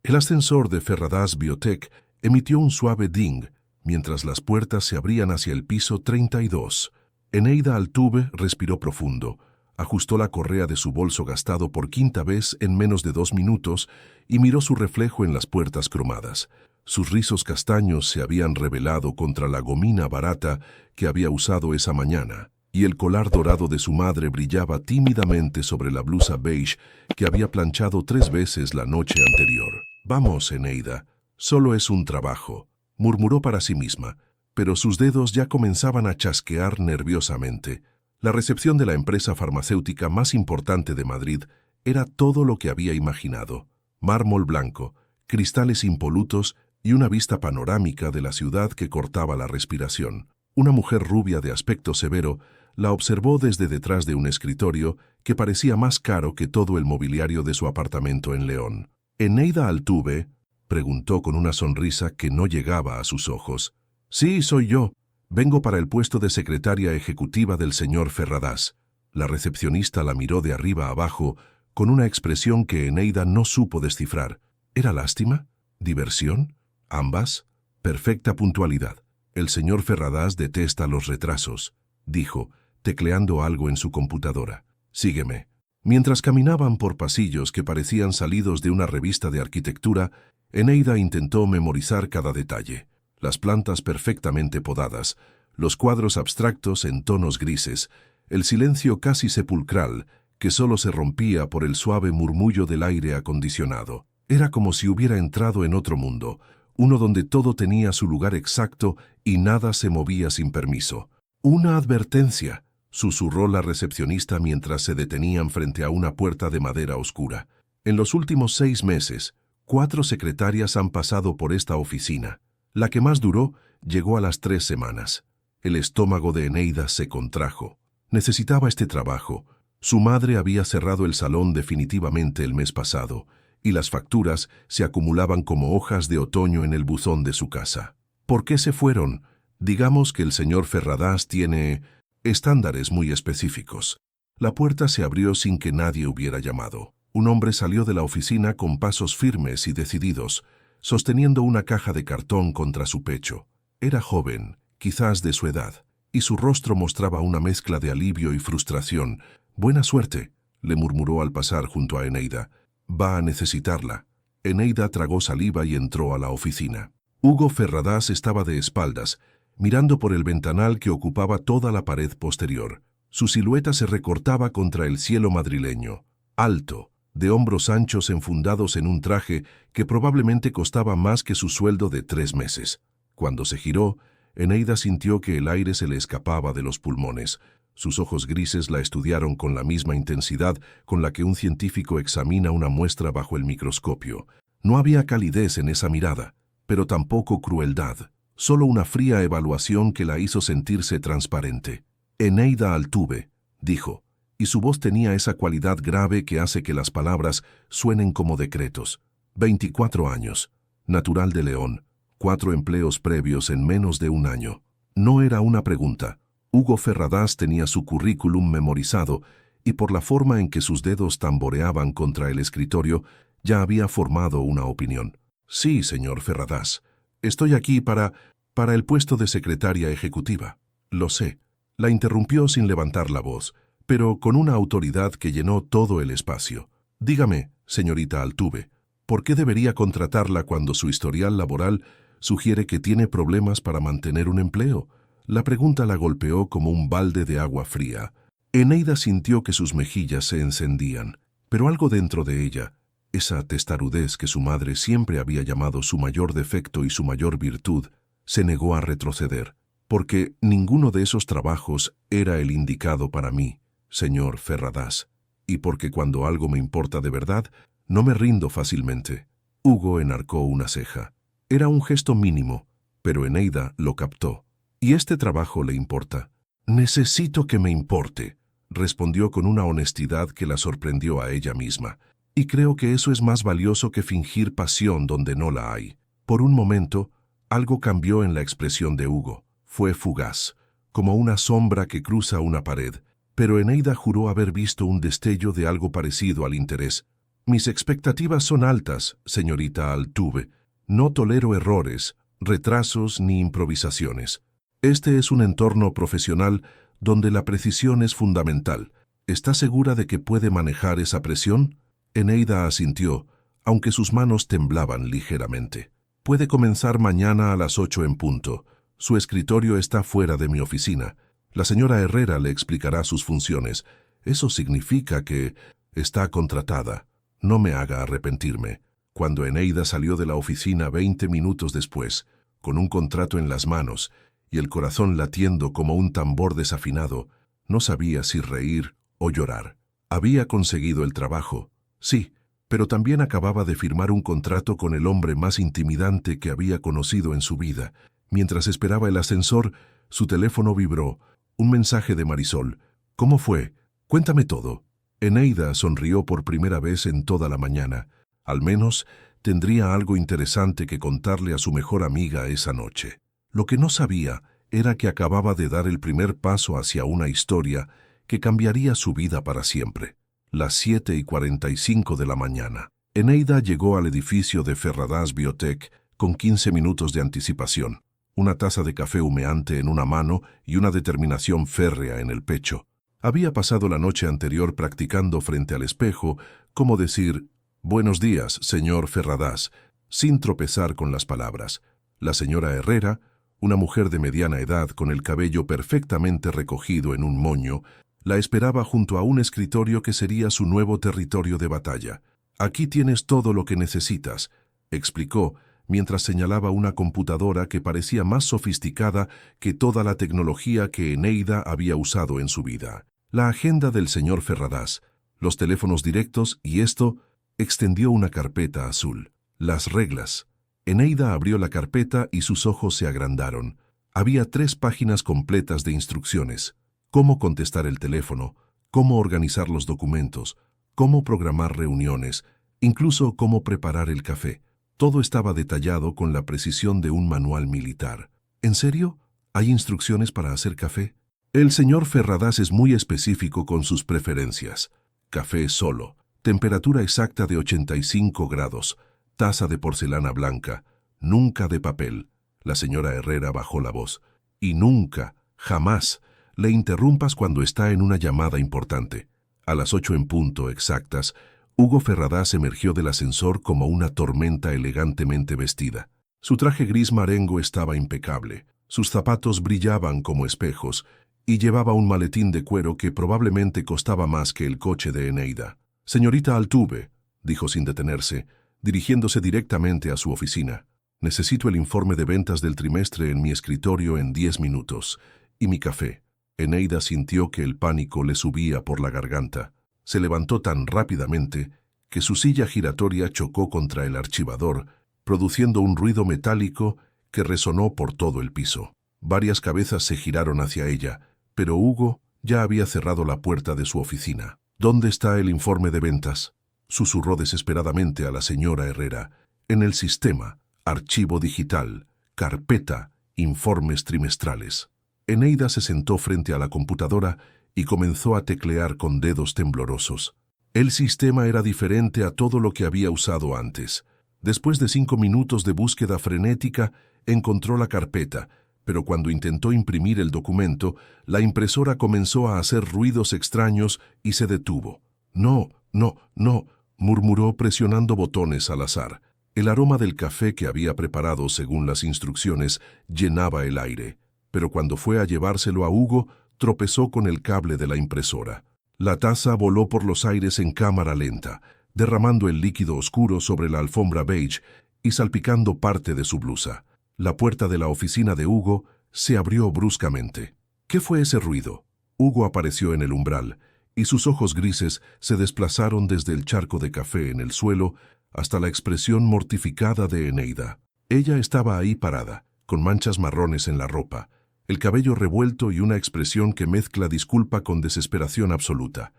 El ascensor de Ferradas Biotech emitió un suave ding, mientras las puertas se abrían hacia el piso 32. Eneida Altuve respiró profundo, ajustó la correa de su bolso gastado por quinta vez en menos de 2 minutos y miró su reflejo en las puertas cromadas. Sus rizos castaños se habían rebelado contra la gomina barata que había usado esa mañana, y el colar dorado de su madre brillaba tímidamente sobre la blusa beige que había planchado 3 veces la noche anterior. «Vamos, Eneida, solo es un trabajo», murmuró para sí misma, pero sus dedos ya comenzaban a chasquear nerviosamente. La recepción de la empresa farmacéutica más importante de Madrid era todo lo que había imaginado. Mármol blanco, cristales impolutos y una vista panorámica de la ciudad que cortaba la respiración. Una mujer rubia de aspecto severo la observó desde detrás de un escritorio que parecía más caro que todo el mobiliario de su apartamento en León. «¿Eneida Altuve?», preguntó con una sonrisa que no llegaba a sus ojos. «Sí, soy yo. Vengo para el puesto de secretaria ejecutiva del señor Ferradas». La recepcionista la miró de arriba a abajo con una expresión que Eneida no supo descifrar. ¿Era lástima? ¿Diversión? ¿Ambas? Perfecta puntualidad. «El señor Ferradas detesta los retrasos», dijo, tecleando algo en su computadora. «Sígueme». Mientras caminaban por pasillos que parecían salidos de una revista de arquitectura, Eneida intentó memorizar cada detalle. Las plantas perfectamente podadas, los cuadros abstractos en tonos grises, el silencio casi sepulcral que solo se rompía por el suave murmullo del aire acondicionado. Era como si hubiera entrado en otro mundo, uno donde todo tenía su lugar exacto y nada se movía sin permiso. «Una advertencia», susurró la recepcionista mientras se detenían frente a una puerta de madera oscura. «En los últimos 6 meses, 4 secretarias han pasado por esta oficina. La que más duró llegó a las 3 semanas. El estómago de Eneida se contrajo. Necesitaba este trabajo. Su madre había cerrado el salón definitivamente el mes pasado, y las facturas se acumulaban como hojas de otoño en el buzón de su casa. ¿Por qué se fueron? Digamos que el señor Ferradas tiene estándares muy específicos». La puerta se abrió sin que nadie hubiera llamado. Un hombre salió de la oficina con pasos firmes y decididos, sosteniendo una caja de cartón contra su pecho. Era joven, quizás de su edad, y su rostro mostraba una mezcla de alivio y frustración. «Buena suerte», le murmuró al pasar junto a Eneida. «Va a necesitarla». Eneida tragó saliva y entró a la oficina. Hugo Ferradas estaba de espaldas, mirando por el ventanal que ocupaba toda la pared posterior. Su silueta se recortaba contra el cielo madrileño, alto, de hombros anchos enfundados en un traje que probablemente costaba más que su sueldo de 3 meses. Cuando se giró, Eneida sintió que el aire se le escapaba de los pulmones. Sus ojos grises la estudiaron con la misma intensidad con la que un científico examina una muestra bajo el microscopio. No había calidez en esa mirada, pero tampoco crueldad, solo una fría evaluación que la hizo sentirse transparente. «Eneida Altuve», dijo, y su voz tenía esa cualidad grave que hace que las palabras suenen como decretos. 24 años, natural de León, 4 empleos previos en menos de 1 año. No era una pregunta. Hugo Ferradas tenía su currículum memorizado y por la forma en que sus dedos tamboreaban contra el escritorio, ya había formado una opinión. «Sí, señor Ferradas. Estoy aquí para el puesto de secretaria ejecutiva». «Lo sé», la interrumpió sin levantar la voz, pero con una autoridad que llenó todo el espacio. «Dígame, señorita Altuve, ¿por qué debería contratarla cuando su historial laboral sugiere que tiene problemas para mantener un empleo?» La pregunta la golpeó como un balde de agua fría. Eneida sintió que sus mejillas se encendían, pero algo dentro de ella, esa testarudez que su madre siempre había llamado su mayor defecto y su mayor virtud, se negó a retroceder. «Porque ninguno de esos trabajos era el indicado para mí, señor Ferradas, y porque cuando algo me importa de verdad, no me rindo fácilmente». Hugo enarcó una ceja. Era un gesto mínimo, pero Eneida lo captó. «¿Y este trabajo le importa?» «Necesito que me importe», respondió con una honestidad que la sorprendió a ella misma. «Y creo que eso es más valioso que fingir pasión donde no la hay». Por un momento, algo cambió en la expresión de Hugo. Fue fugaz, como una sombra que cruza una pared, pero Eneida juró haber visto un destello de algo parecido al interés. Mis expectativas son altas, señorita Altuve. No tolero errores, retrasos ni improvisaciones. Este es un entorno profesional donde la precisión es fundamental. ¿Está segura de que puede manejar esa presión? Eneida asintió, aunque sus manos temblaban ligeramente. Puede comenzar mañana a las 8 en punto. Su escritorio está fuera de mi oficina. La señora Herrera le explicará sus funciones. Eso significa que está contratada. No me haga arrepentirme. Cuando Eneida salió de la oficina 20 minutos después, con un contrato en las manos y el corazón latiendo como un tambor desafinado, no sabía si reír o llorar. Había conseguido el trabajo, sí, pero también acababa de firmar un contrato con el hombre más intimidante que había conocido en su vida. Mientras esperaba el ascensor, su teléfono vibró. Un mensaje de Marisol. ¿Cómo fue? Cuéntame todo. Eneida sonrió por primera vez en toda la mañana. Al menos tendría algo interesante que contarle a su mejor amiga esa noche. Lo que no sabía era que acababa de dar el primer paso hacia una historia que cambiaría su vida para siempre. Las 7:45 de la mañana. Eneida llegó al edificio de Ferradas Biotech con 15 minutos de anticipación, una taza de café humeante en una mano y una determinación férrea en el pecho. Había pasado la noche anterior practicando frente al espejo cómo decir «Buenos días, señor Ferradas», sin tropezar con las palabras. La señora Herrera, una mujer de mediana edad con el cabello perfectamente recogido en un moño, la esperaba junto a un escritorio que sería su nuevo territorio de batalla. «Aquí tienes todo lo que necesitas», explicó, mientras señalaba una computadora que parecía más sofisticada que toda la tecnología que Eneida había usado en su vida. La agenda del señor Ferradas, los teléfonos directos y esto, extendió una carpeta azul. Las reglas. Eneida abrió la carpeta y sus ojos se agrandaron. Había 3 páginas completas de instrucciones. Cómo contestar el teléfono, cómo organizar los documentos, cómo programar reuniones, incluso cómo preparar el café. Todo estaba detallado con la precisión de un manual militar. ¿En serio? ¿Hay instrucciones para hacer café? El señor Ferradas es muy específico con sus preferencias. Café solo, temperatura exacta de 85 grados, taza de porcelana blanca, nunca de papel. La señora Herrera bajó la voz. Y nunca, jamás, le interrumpas cuando está en una llamada importante. A las 8 en punto exactas, Hugo Ferradas emergió del ascensor como una tormenta elegantemente vestida. Su traje gris marengo estaba impecable, sus zapatos brillaban como espejos y llevaba un maletín de cuero que probablemente costaba más que el coche de Eneida. «Señorita Altuve», dijo sin detenerse, dirigiéndose directamente a su oficina. «Necesito el informe de ventas del trimestre en mi escritorio en 10 minutos. Y mi café». Eneida sintió que el pánico le subía por la garganta. Se levantó tan rápidamente que su silla giratoria chocó contra el archivador, produciendo un ruido metálico que resonó por todo el piso. Varias cabezas se giraron hacia ella, pero Hugo ya había cerrado la puerta de su oficina. «¿Dónde está el informe de ventas?», susurró desesperadamente a la señora Herrera. «En el sistema, archivo digital, carpeta, informes trimestrales». Eneida se sentó frente a la computadora y comenzó a teclear con dedos temblorosos. El sistema era diferente a todo lo que había usado antes. Después de 5 minutos de búsqueda frenética, encontró la carpeta, pero cuando intentó imprimir el documento, la impresora comenzó a hacer ruidos extraños y se detuvo. «No, no, no», murmuró presionando botones al azar. El aroma del café que había preparado según las instrucciones llenaba el aire, pero cuando fue a llevárselo a Hugo, tropezó con el cable de la impresora. La taza voló por los aires en cámara lenta, derramando el líquido oscuro sobre la alfombra beige y salpicando parte de su blusa. La puerta de la oficina de Hugo se abrió bruscamente. ¿Qué fue ese ruido? Hugo apareció en el umbral, y sus ojos grises se desplazaron desde el charco de café en el suelo hasta la expresión mortificada de Eneida. Ella estaba ahí parada, con manchas marrones en la ropa, el cabello revuelto y una expresión que mezcla disculpa con desesperación absoluta.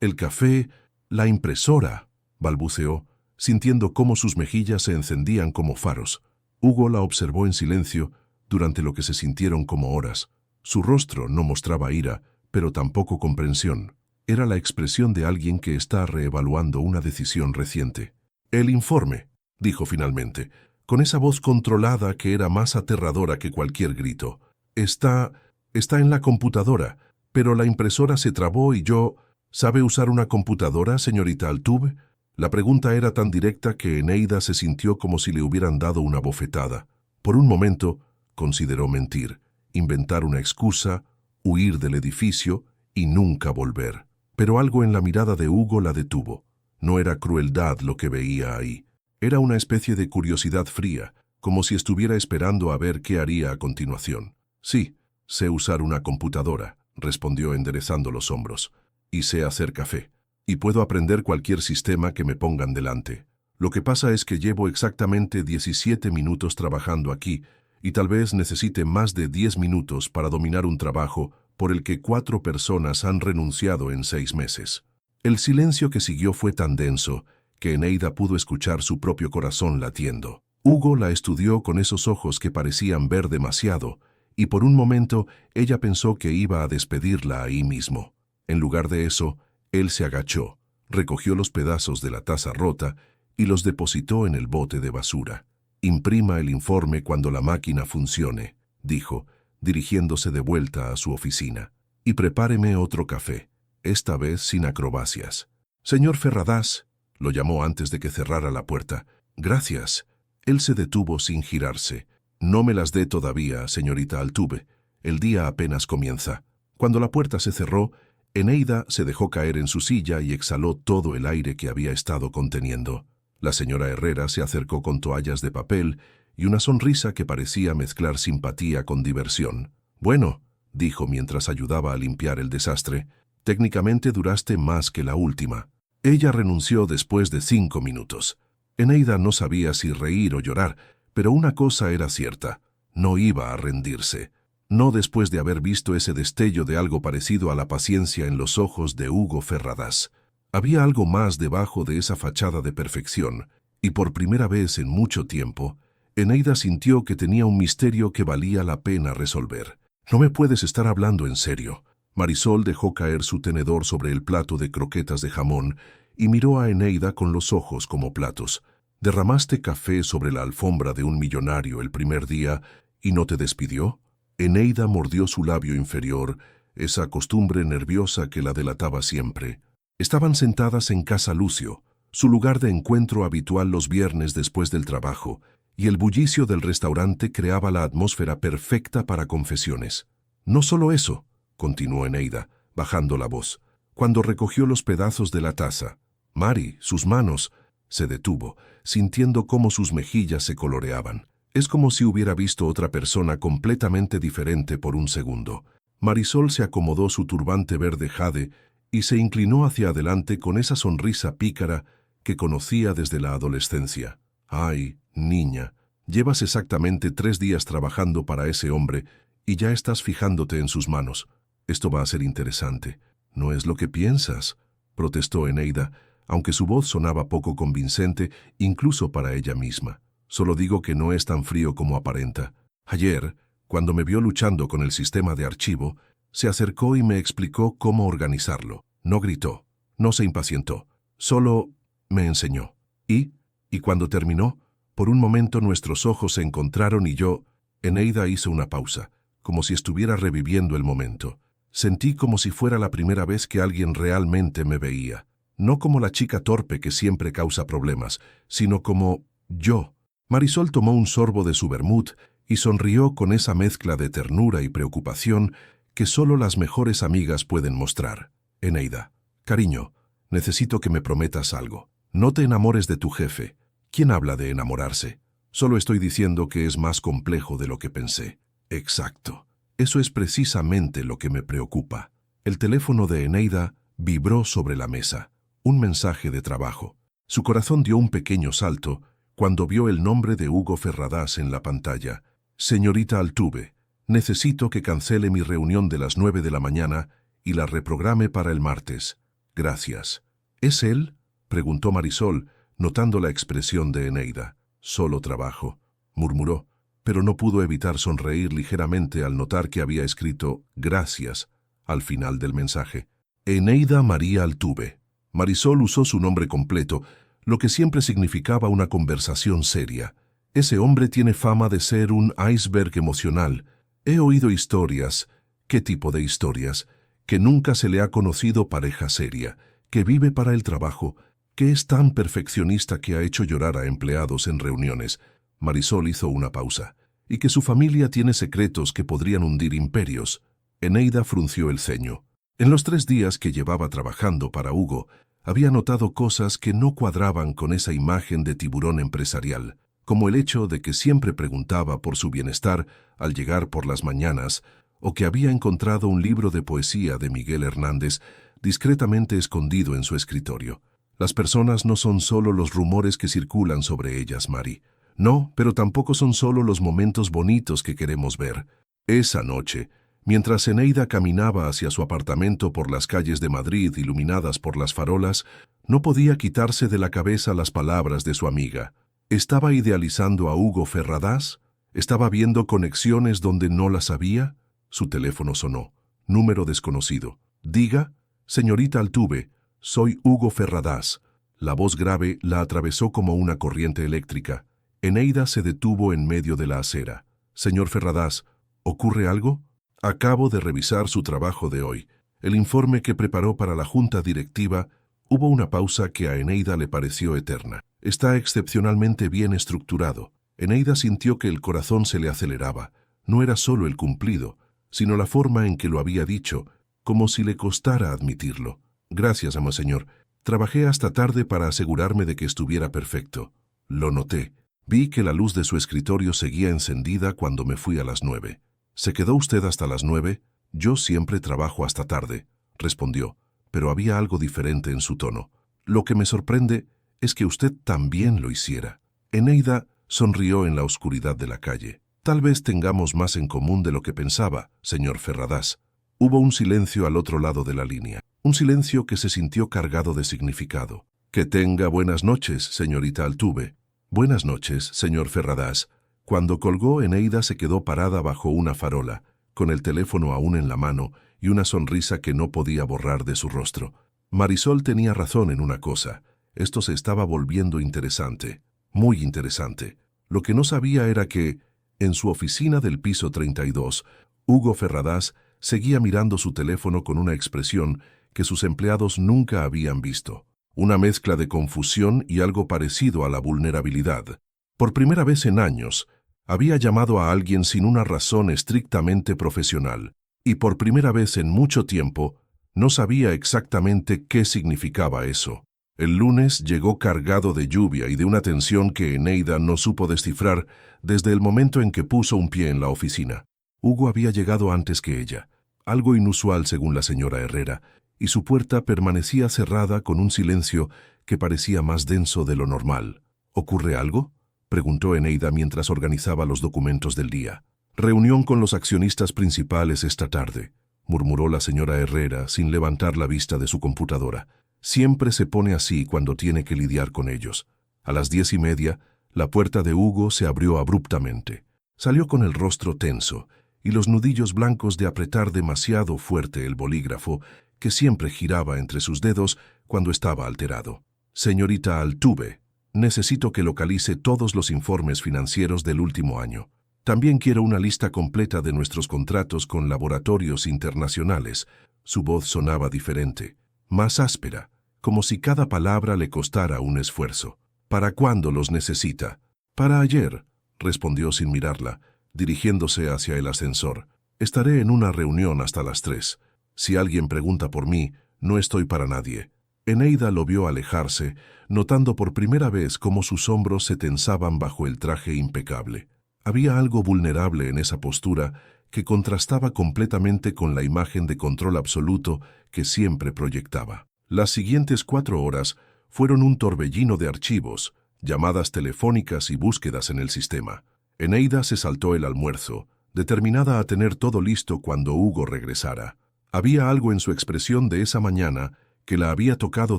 «El café, la impresora», balbuceó, sintiendo cómo sus mejillas se encendían como faros. Hugo la observó en silencio durante lo que se sintieron como horas. Su rostro no mostraba ira, pero tampoco comprensión. Era la expresión de alguien que está reevaluando una decisión reciente. «El informe», dijo finalmente, con esa voz controlada que era más aterradora que cualquier grito. Está en la computadora, pero la impresora se trabó y yo... ¿Sabe usar una computadora, señorita Altuve? La pregunta era tan directa que Eneida se sintió como si le hubieran dado una bofetada. Por un momento, consideró mentir, inventar una excusa, huir del edificio y nunca volver. Pero algo en la mirada de Hugo la detuvo. No era crueldad lo que veía ahí. Era una especie de curiosidad fría, como si estuviera esperando a ver qué haría a continuación. «Sí, sé usar una computadora», respondió enderezando los hombros. «Y sé hacer café. Y puedo aprender cualquier sistema que me pongan delante. Lo que pasa es que llevo exactamente 17 minutos trabajando aquí y tal vez necesite más de 10 minutos para dominar un trabajo por el que 4 personas han renunciado en 6 meses». El silencio que siguió fue tan denso que Eneida pudo escuchar su propio corazón latiendo. Hugo la estudió con esos ojos que parecían ver demasiado, y por un momento ella pensó que iba a despedirla ahí mismo. En lugar de eso, él se agachó, recogió los pedazos de la taza rota y los depositó en el bote de basura. «Imprima el informe cuando la máquina funcione», dijo, dirigiéndose de vuelta a su oficina. «Y prepáreme otro café, esta vez sin acrobacias». «Señor Ferradas», lo llamó antes de que cerrara la puerta. «Gracias». Él se detuvo sin girarse. «No me las dé todavía, señorita Altuve. El día apenas comienza». Cuando la puerta se cerró, Eneida se dejó caer en su silla y exhaló todo el aire que había estado conteniendo. La señora Herrera se acercó con toallas de papel y una sonrisa que parecía mezclar simpatía con diversión. «Bueno», dijo mientras ayudaba a limpiar el desastre, «técnicamente duraste más que la última». Ella renunció después de 5 minutos. Eneida no sabía si reír o llorar, pero una cosa era cierta: no iba a rendirse. No después de haber visto ese destello de algo parecido a la paciencia en los ojos de Hugo Ferradas. Había algo más debajo de esa fachada de perfección, y por primera vez en mucho tiempo, Eneida sintió que tenía un misterio que valía la pena resolver. «No me puedes estar hablando en serio». Marisol dejó caer su tenedor sobre el plato de croquetas de jamón y miró a Eneida con los ojos como platos. «¿Derramaste café sobre la alfombra de un millonario el primer día y no te despidió?» Eneida mordió su labio inferior, esa costumbre nerviosa que la delataba siempre. Estaban sentadas en Casa Lucio, su lugar de encuentro habitual los viernes después del trabajo, y el bullicio del restaurante creaba la atmósfera perfecta para confesiones. «No solo eso», continuó Eneida, bajando la voz. «Cuando recogió los pedazos de la taza, Mari, sus manos...» Se detuvo, sintiendo cómo sus mejillas se coloreaban. Es como si hubiera visto otra persona completamente diferente por un segundo. Marisol se acomodó su turbante verde jade y se inclinó hacia adelante con esa sonrisa pícara que conocía desde la adolescencia. «Ay, niña, llevas exactamente 3 días trabajando para ese hombre y ya estás fijándote en sus manos. Esto va a ser interesante». «¿No es lo que piensas?», protestó Eneida, aunque su voz sonaba poco convincente incluso para ella misma. «Solo digo que no es tan frío como aparenta. Ayer, cuando me vio luchando con el sistema de archivo, se acercó y me explicó cómo organizarlo. No gritó, no se impacientó, solo me enseñó. Y cuando terminó, por un momento nuestros ojos se encontraron y yo...». Eneida hizo una pausa, como si estuviera reviviendo el momento. «Sentí como si fuera la primera vez que alguien realmente me veía. No como la chica torpe que siempre causa problemas, sino como yo». Marisol tomó un sorbo de su vermut y sonrió con esa mezcla de ternura y preocupación que solo las mejores amigas pueden mostrar. «Eneida, cariño, necesito que me prometas algo. No te enamores de tu jefe. ¿Quién habla de enamorarse? Solo estoy diciendo que es más complejo de lo que pensé». «Exacto. Eso es precisamente lo que me preocupa». El teléfono de Eneida vibró sobre la mesa. Un mensaje de trabajo. Su corazón dio un pequeño salto cuando vio el nombre de Hugo Ferradas en la pantalla. «Señorita Altuve, necesito que cancele mi reunión de las 9 de la mañana y la reprograme para el martes. Gracias». «¿Es él?», preguntó Marisol, notando la expresión de Eneida. «Solo trabajo», murmuró, pero no pudo evitar sonreír ligeramente al notar que había escrito «gracias» al final del mensaje. Eneida María Altuve. Marisol usó su nombre completo, lo que siempre significaba una conversación seria. Ese hombre tiene fama de ser un iceberg emocional. He oído historias. ¿Qué tipo de historias? Que nunca se le ha conocido pareja seria, que vive para el trabajo, que es tan perfeccionista que ha hecho llorar a empleados en reuniones. Marisol hizo una pausa. Y que su familia tiene secretos que podrían hundir imperios. Eneida frunció el ceño. En los 3 días que llevaba trabajando para Hugo, había notado cosas que no cuadraban con esa imagen de tiburón empresarial, como el hecho de que siempre preguntaba por su bienestar al llegar por las mañanas, o que había encontrado un libro de poesía de Miguel Hernández discretamente escondido en su escritorio. Las personas no son solo los rumores que circulan sobre ellas, Mari. No, pero tampoco son solo los momentos bonitos que queremos ver. Esa noche, mientras Eneida caminaba hacia su apartamento por las calles de Madrid iluminadas por las farolas, no podía quitarse de la cabeza las palabras de su amiga. ¿Estaba idealizando a Hugo Ferradas? ¿Estaba viendo conexiones donde no las había? Su teléfono sonó. Número desconocido. Diga, señorita Altuve, soy Hugo Ferradas. La voz grave la atravesó como una corriente eléctrica. Eneida se detuvo en medio de la acera. Señor Ferradas, ¿ocurre algo? Acabo de revisar su trabajo de hoy. El informe que preparó para la junta directiva. Hubo una pausa que a Eneida le pareció eterna. Está excepcionalmente bien estructurado. Eneida sintió que el corazón se le aceleraba. No era solo el cumplido, sino la forma en que lo había dicho, como si le costara admitirlo. Gracias, amo señor. Trabajé hasta tarde para asegurarme de que estuviera perfecto. Lo noté. Vi que la luz de su escritorio seguía encendida cuando me fui a las 9. ¿Se quedó usted hasta las 9? Yo siempre trabajo hasta tarde, respondió, pero había algo diferente en su tono. Lo que me sorprende es que usted también lo hiciera. Eneida sonrió en la oscuridad de la calle. Tal vez tengamos más en común de lo que pensaba, señor Ferradas. Hubo un silencio al otro lado de la línea, un silencio que se sintió cargado de significado. Que tenga buenas noches, señorita Altuve. Buenas noches, señor Ferradas. Cuando colgó, Eneida se quedó parada bajo una farola, con el teléfono aún en la mano y una sonrisa que no podía borrar de su rostro. Marisol tenía razón en una cosa. Esto se estaba volviendo interesante, muy interesante. Lo que no sabía era que, en su oficina del piso 32, Hugo Ferradas seguía mirando su teléfono con una expresión que sus empleados nunca habían visto. Una mezcla de confusión y algo parecido a la vulnerabilidad. Por primera vez en años, había llamado a alguien sin una razón estrictamente profesional, y por primera vez en mucho tiempo, no sabía exactamente qué significaba eso. El lunes llegó cargado de lluvia y de una tensión que Eneida no supo descifrar desde el momento en que puso un pie en la oficina. Hugo había llegado antes que ella, algo inusual según la señora Herrera, y su puerta permanecía cerrada con un silencio que parecía más denso de lo normal. ¿Ocurre algo?, preguntó Eneida mientras organizaba los documentos del día. Reunión con los accionistas principales esta tarde, murmuró la señora Herrera sin levantar la vista de su computadora. Siempre se pone así cuando tiene que lidiar con ellos. A las 10:30, la puerta de Hugo se abrió abruptamente. Salió con el rostro tenso y los nudillos blancos de apretar demasiado fuerte el bolígrafo que siempre giraba entre sus dedos cuando estaba alterado. Señorita Altuve, necesito que localice todos los informes financieros del último año. También quiero una lista completa de nuestros contratos con laboratorios internacionales. Su voz sonaba diferente, más áspera, como si cada palabra le costara un esfuerzo. ¿Para cuándo los necesita? Para ayer, respondió sin mirarla, dirigiéndose hacia el ascensor. Estaré en una reunión hasta las 3. Si alguien pregunta por mí, no estoy para nadie. Eneida lo vio alejarse, notando por primera vez cómo sus hombros se tensaban bajo el traje impecable. Había algo vulnerable en esa postura que contrastaba completamente con la imagen de control absoluto que siempre proyectaba. Las siguientes 4 horas fueron un torbellino de archivos, llamadas telefónicas y búsquedas en el sistema. Eneida se saltó el almuerzo, determinada a tener todo listo cuando Hugo regresara. Había algo en su expresión de esa mañana que la había tocado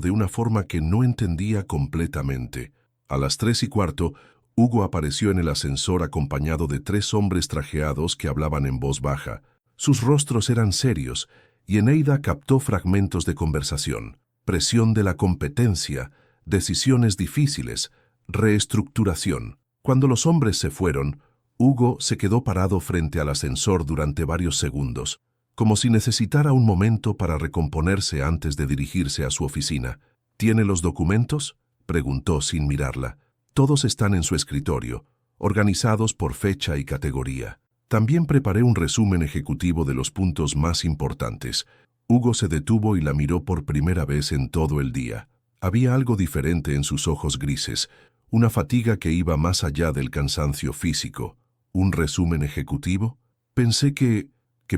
de una forma que no entendía completamente. A las 3:15, Hugo apareció en el ascensor acompañado de 3 hombres trajeados que hablaban en voz baja. Sus rostros eran serios y Eneida captó fragmentos de conversación, presión de la competencia, decisiones difíciles, reestructuración. Cuando los hombres se fueron, Hugo se quedó parado frente al ascensor durante varios segundos, como si necesitara un momento para recomponerse antes de dirigirse a su oficina. ¿Tiene los documentos?, preguntó sin mirarla. Todos están en su escritorio, organizados por fecha y categoría. También preparé un resumen ejecutivo de los puntos más importantes. Hugo se detuvo y la miró por primera vez en todo el día. Había algo diferente en sus ojos grises, una fatiga que iba más allá del cansancio físico. ¿Un resumen ejecutivo? Pensé que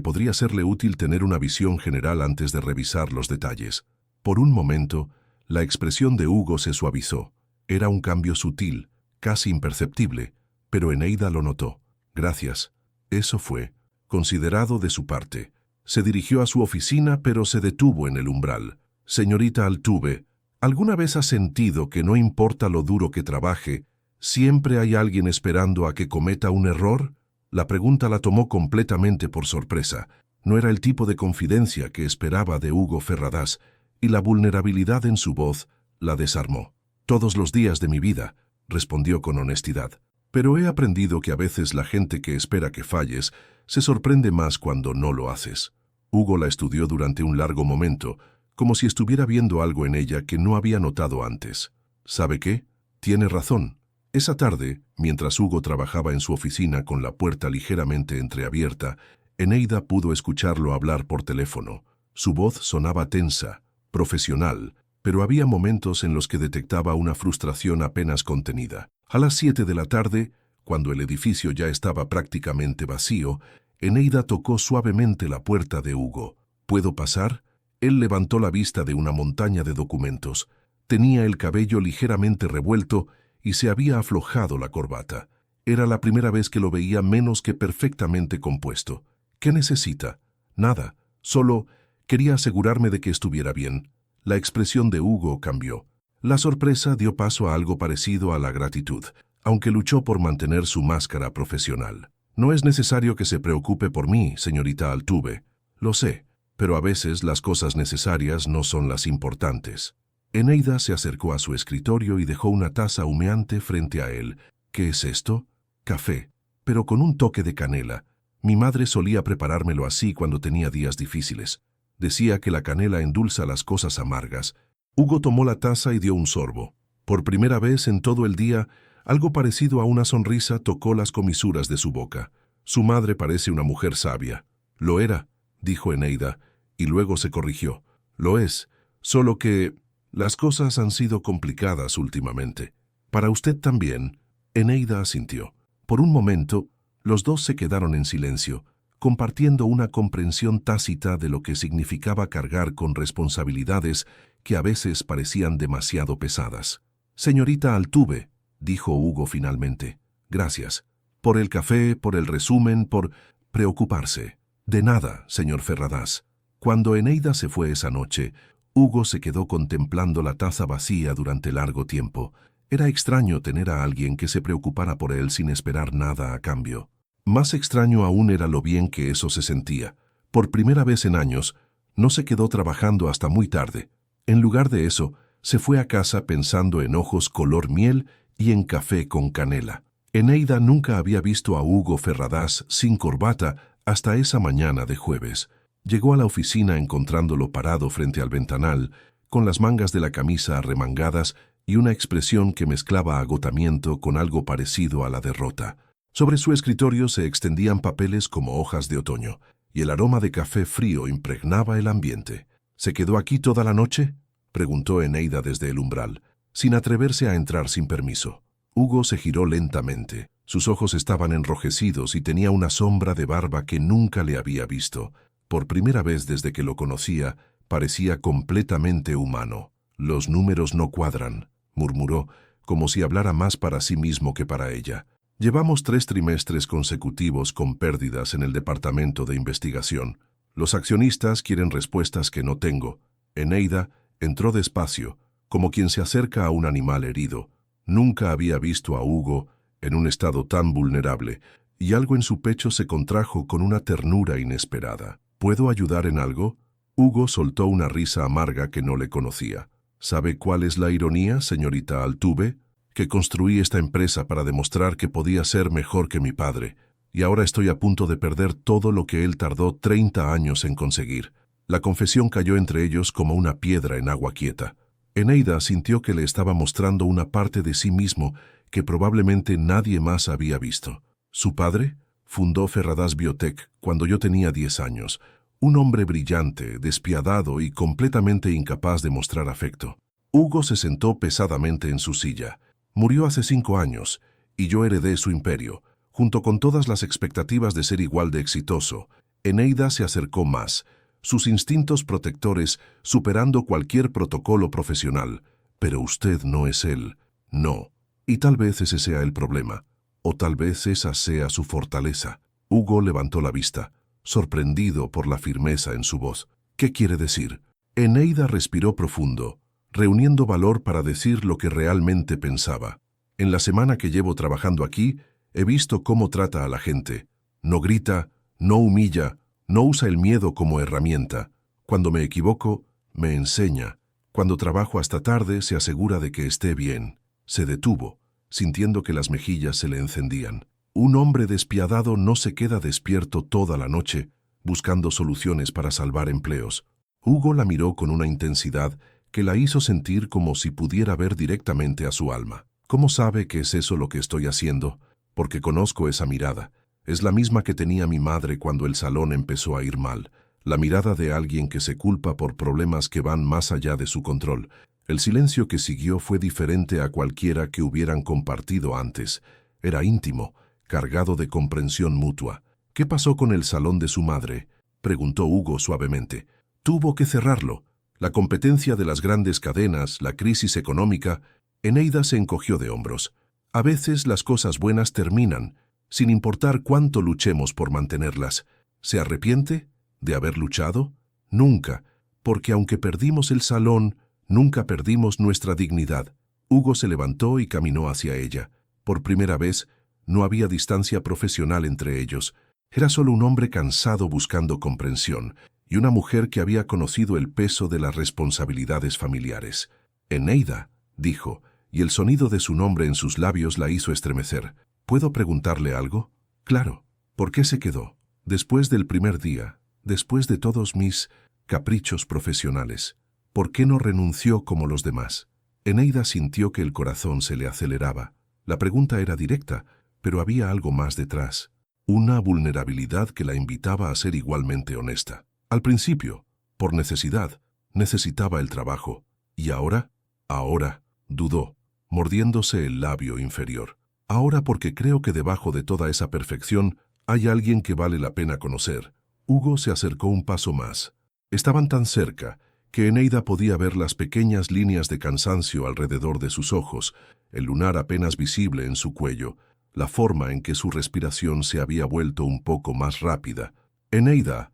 podría serle útil tener una visión general antes de revisar los detalles. Por un momento, la expresión de Hugo se suavizó. Era un cambio sutil, casi imperceptible, pero Eneida lo notó. Gracias. Eso fue considerado de su parte. Se dirigió a su oficina, pero se detuvo en el umbral. Señorita Altuve, ¿alguna vez ha sentido que no importa lo duro que trabaje, siempre hay alguien esperando a que cometa un error? La pregunta la tomó completamente por sorpresa. No era el tipo de confidencia que esperaba de Hugo Ferradas, y la vulnerabilidad en su voz la desarmó. Todos los días de mi vida, respondió con honestidad. Pero he aprendido que a veces la gente que espera que falles se sorprende más cuando no lo haces. Hugo la estudió durante un largo momento, como si estuviera viendo algo en ella que no había notado antes. ¿Sabe qué? Tiene razón. Esa tarde, mientras Hugo trabajaba en su oficina con la puerta ligeramente entreabierta, Eneida pudo escucharlo hablar por teléfono. Su voz sonaba tensa, profesional, pero había momentos en los que detectaba una frustración apenas contenida. A las 7 de la tarde, cuando el edificio ya estaba prácticamente vacío, Eneida tocó suavemente la puerta de Hugo. ¿Puedo pasar? Él levantó la vista de una montaña de documentos. Tenía el cabello ligeramente revuelto y se había aflojado la corbata. Era la primera vez que lo veía menos que perfectamente compuesto. ¿Qué necesita? Nada. Solo quería asegurarme de que estuviera bien. La expresión de Hugo cambió. La sorpresa dio paso a algo parecido a la gratitud, aunque luchó por mantener su máscara profesional. No es necesario que se preocupe por mí, señorita Altuve. Lo sé, pero a veces las cosas necesarias no son las importantes. Eneida se acercó a su escritorio y dejó una taza humeante frente a él. ¿Qué es esto? Café, pero con un toque de canela. Mi madre solía preparármelo así cuando tenía días difíciles. Decía que la canela endulza las cosas amargas. Hugo tomó la taza y dio un sorbo. Por primera vez en todo el día, algo parecido a una sonrisa tocó las comisuras de su boca. Su madre parece una mujer sabia. Lo era, dijo Eneida, y luego se corrigió. Lo es, solo que las cosas han sido complicadas últimamente. Para usted también. Eneida asintió. Por un momento, los dos se quedaron en silencio, compartiendo una comprensión tácita de lo que significaba cargar con responsabilidades que a veces parecían demasiado pesadas. Señorita Altuve, dijo Hugo finalmente. Gracias. Por el café, por el resumen, por preocuparse. De nada, señor Ferradas. Cuando Eneida se fue esa noche, Hugo se quedó contemplando la taza vacía durante largo tiempo. Era extraño tener a alguien que se preocupara por él sin esperar nada a cambio. Más extraño aún era lo bien que eso se sentía. Por primera vez en años, no se quedó trabajando hasta muy tarde. En lugar de eso, se fue a casa pensando en ojos color miel y en café con canela. Eneida nunca había visto a Hugo Ferradas sin corbata hasta esa mañana de jueves. Llegó a la oficina encontrándolo parado frente al ventanal, con las mangas de la camisa arremangadas y una expresión que mezclaba agotamiento con algo parecido a la derrota. Sobre su escritorio se extendían papeles como hojas de otoño, y el aroma de café frío impregnaba el ambiente. ¿Se quedó aquí toda la noche?, preguntó Eneida desde el umbral, sin atreverse a entrar sin permiso. Hugo se giró lentamente. Sus ojos estaban enrojecidos y tenía una sombra de barba que nunca le había visto. Por primera vez desde que lo conocía, parecía completamente humano. «Los números no cuadran», murmuró, como si hablara más para sí mismo que para ella. «Llevamos 3 trimestres consecutivos con pérdidas en el departamento de investigación. Los accionistas quieren respuestas que no tengo». Eneida entró despacio, como quien se acerca a un animal herido. Nunca había visto a Hugo en un estado tan vulnerable, y algo en su pecho se contrajo con una ternura inesperada. «¿Puedo ayudar en algo?», Hugo soltó una risa amarga que no le conocía. ¿Sabe cuál es la ironía, señorita Altuve? Que construí esta empresa para demostrar que podía ser mejor que mi padre, y ahora estoy a punto de perder todo lo que él tardó 30 años en conseguir. La confesión cayó entre ellos como una piedra en agua quieta. Eneida sintió que le estaba mostrando una parte de sí mismo que probablemente nadie más había visto. Su padre fundó Ferradas Biotech cuando yo tenía 10 años, un hombre brillante, despiadado y completamente incapaz de mostrar afecto. Hugo se sentó pesadamente en su silla. Murió hace 5 años, y yo heredé su imperio, junto con todas las expectativas de ser igual de exitoso. Eneida se acercó más, sus instintos protectores superando cualquier protocolo profesional. Pero usted no es él. No. Y tal vez ese sea el problema. O tal vez esa sea su fortaleza. Hugo levantó la vista, sorprendido por la firmeza en su voz. ¿Qué quiere decir? Eneida respiró profundo, reuniendo valor para decir lo que realmente pensaba. En la semana que llevo trabajando aquí, he visto cómo trata a la gente. No grita, no humilla, no usa el miedo como herramienta. Cuando me equivoco, me enseña. Cuando trabajo hasta tarde, se asegura de que esté bien. Se detuvo, sintiendo que las mejillas se le encendían. Un hombre despiadado no se queda despierto toda la noche, buscando soluciones para salvar empleos. Hugo la miró con una intensidad que la hizo sentir como si pudiera ver directamente a su alma. ¿Cómo sabe que es eso lo que estoy haciendo? Porque conozco esa mirada. Es la misma que tenía mi madre cuando el salón empezó a ir mal. La mirada de alguien que se culpa por problemas que van más allá de su control. El silencio que siguió fue diferente a cualquiera que hubieran compartido antes. Era íntimo, cargado de comprensión mutua. ¿Qué pasó con el salón de su madre?, preguntó Hugo suavemente. Tuvo que cerrarlo. La competencia de las grandes cadenas, la crisis económica. Eneida se encogió de hombros. A veces las cosas buenas terminan, sin importar cuánto luchemos por mantenerlas. ¿Se arrepiente de haber luchado? Nunca, porque aunque perdimos el salón, nunca perdimos nuestra dignidad. Hugo se levantó y caminó hacia ella. Por primera vez, no había distancia profesional entre ellos. Era solo un hombre cansado buscando comprensión y una mujer que había conocido el peso de las responsabilidades familiares. Eneida, dijo, y el sonido de su nombre en sus labios la hizo estremecer. ¿Puedo preguntarle algo? Claro. ¿Por qué se quedó? Después del primer día, después de todos mis caprichos profesionales, ¿por qué no renunció como los demás? Eneida sintió que el corazón se le aceleraba. La pregunta era directa, pero había algo más detrás. Una vulnerabilidad que la invitaba a ser igualmente honesta. Al principio, por necesidad, necesitaba el trabajo. ¿Y ahora? Ahora, dudó, mordiéndose el labio inferior. Ahora porque creo que debajo de toda esa perfección hay alguien que vale la pena conocer. Hugo se acercó un paso más. Estaban tan cerca que Eneida podía ver las pequeñas líneas de cansancio alrededor de sus ojos, el lunar apenas visible en su cuello, la forma en que su respiración se había vuelto un poco más rápida. Eneida,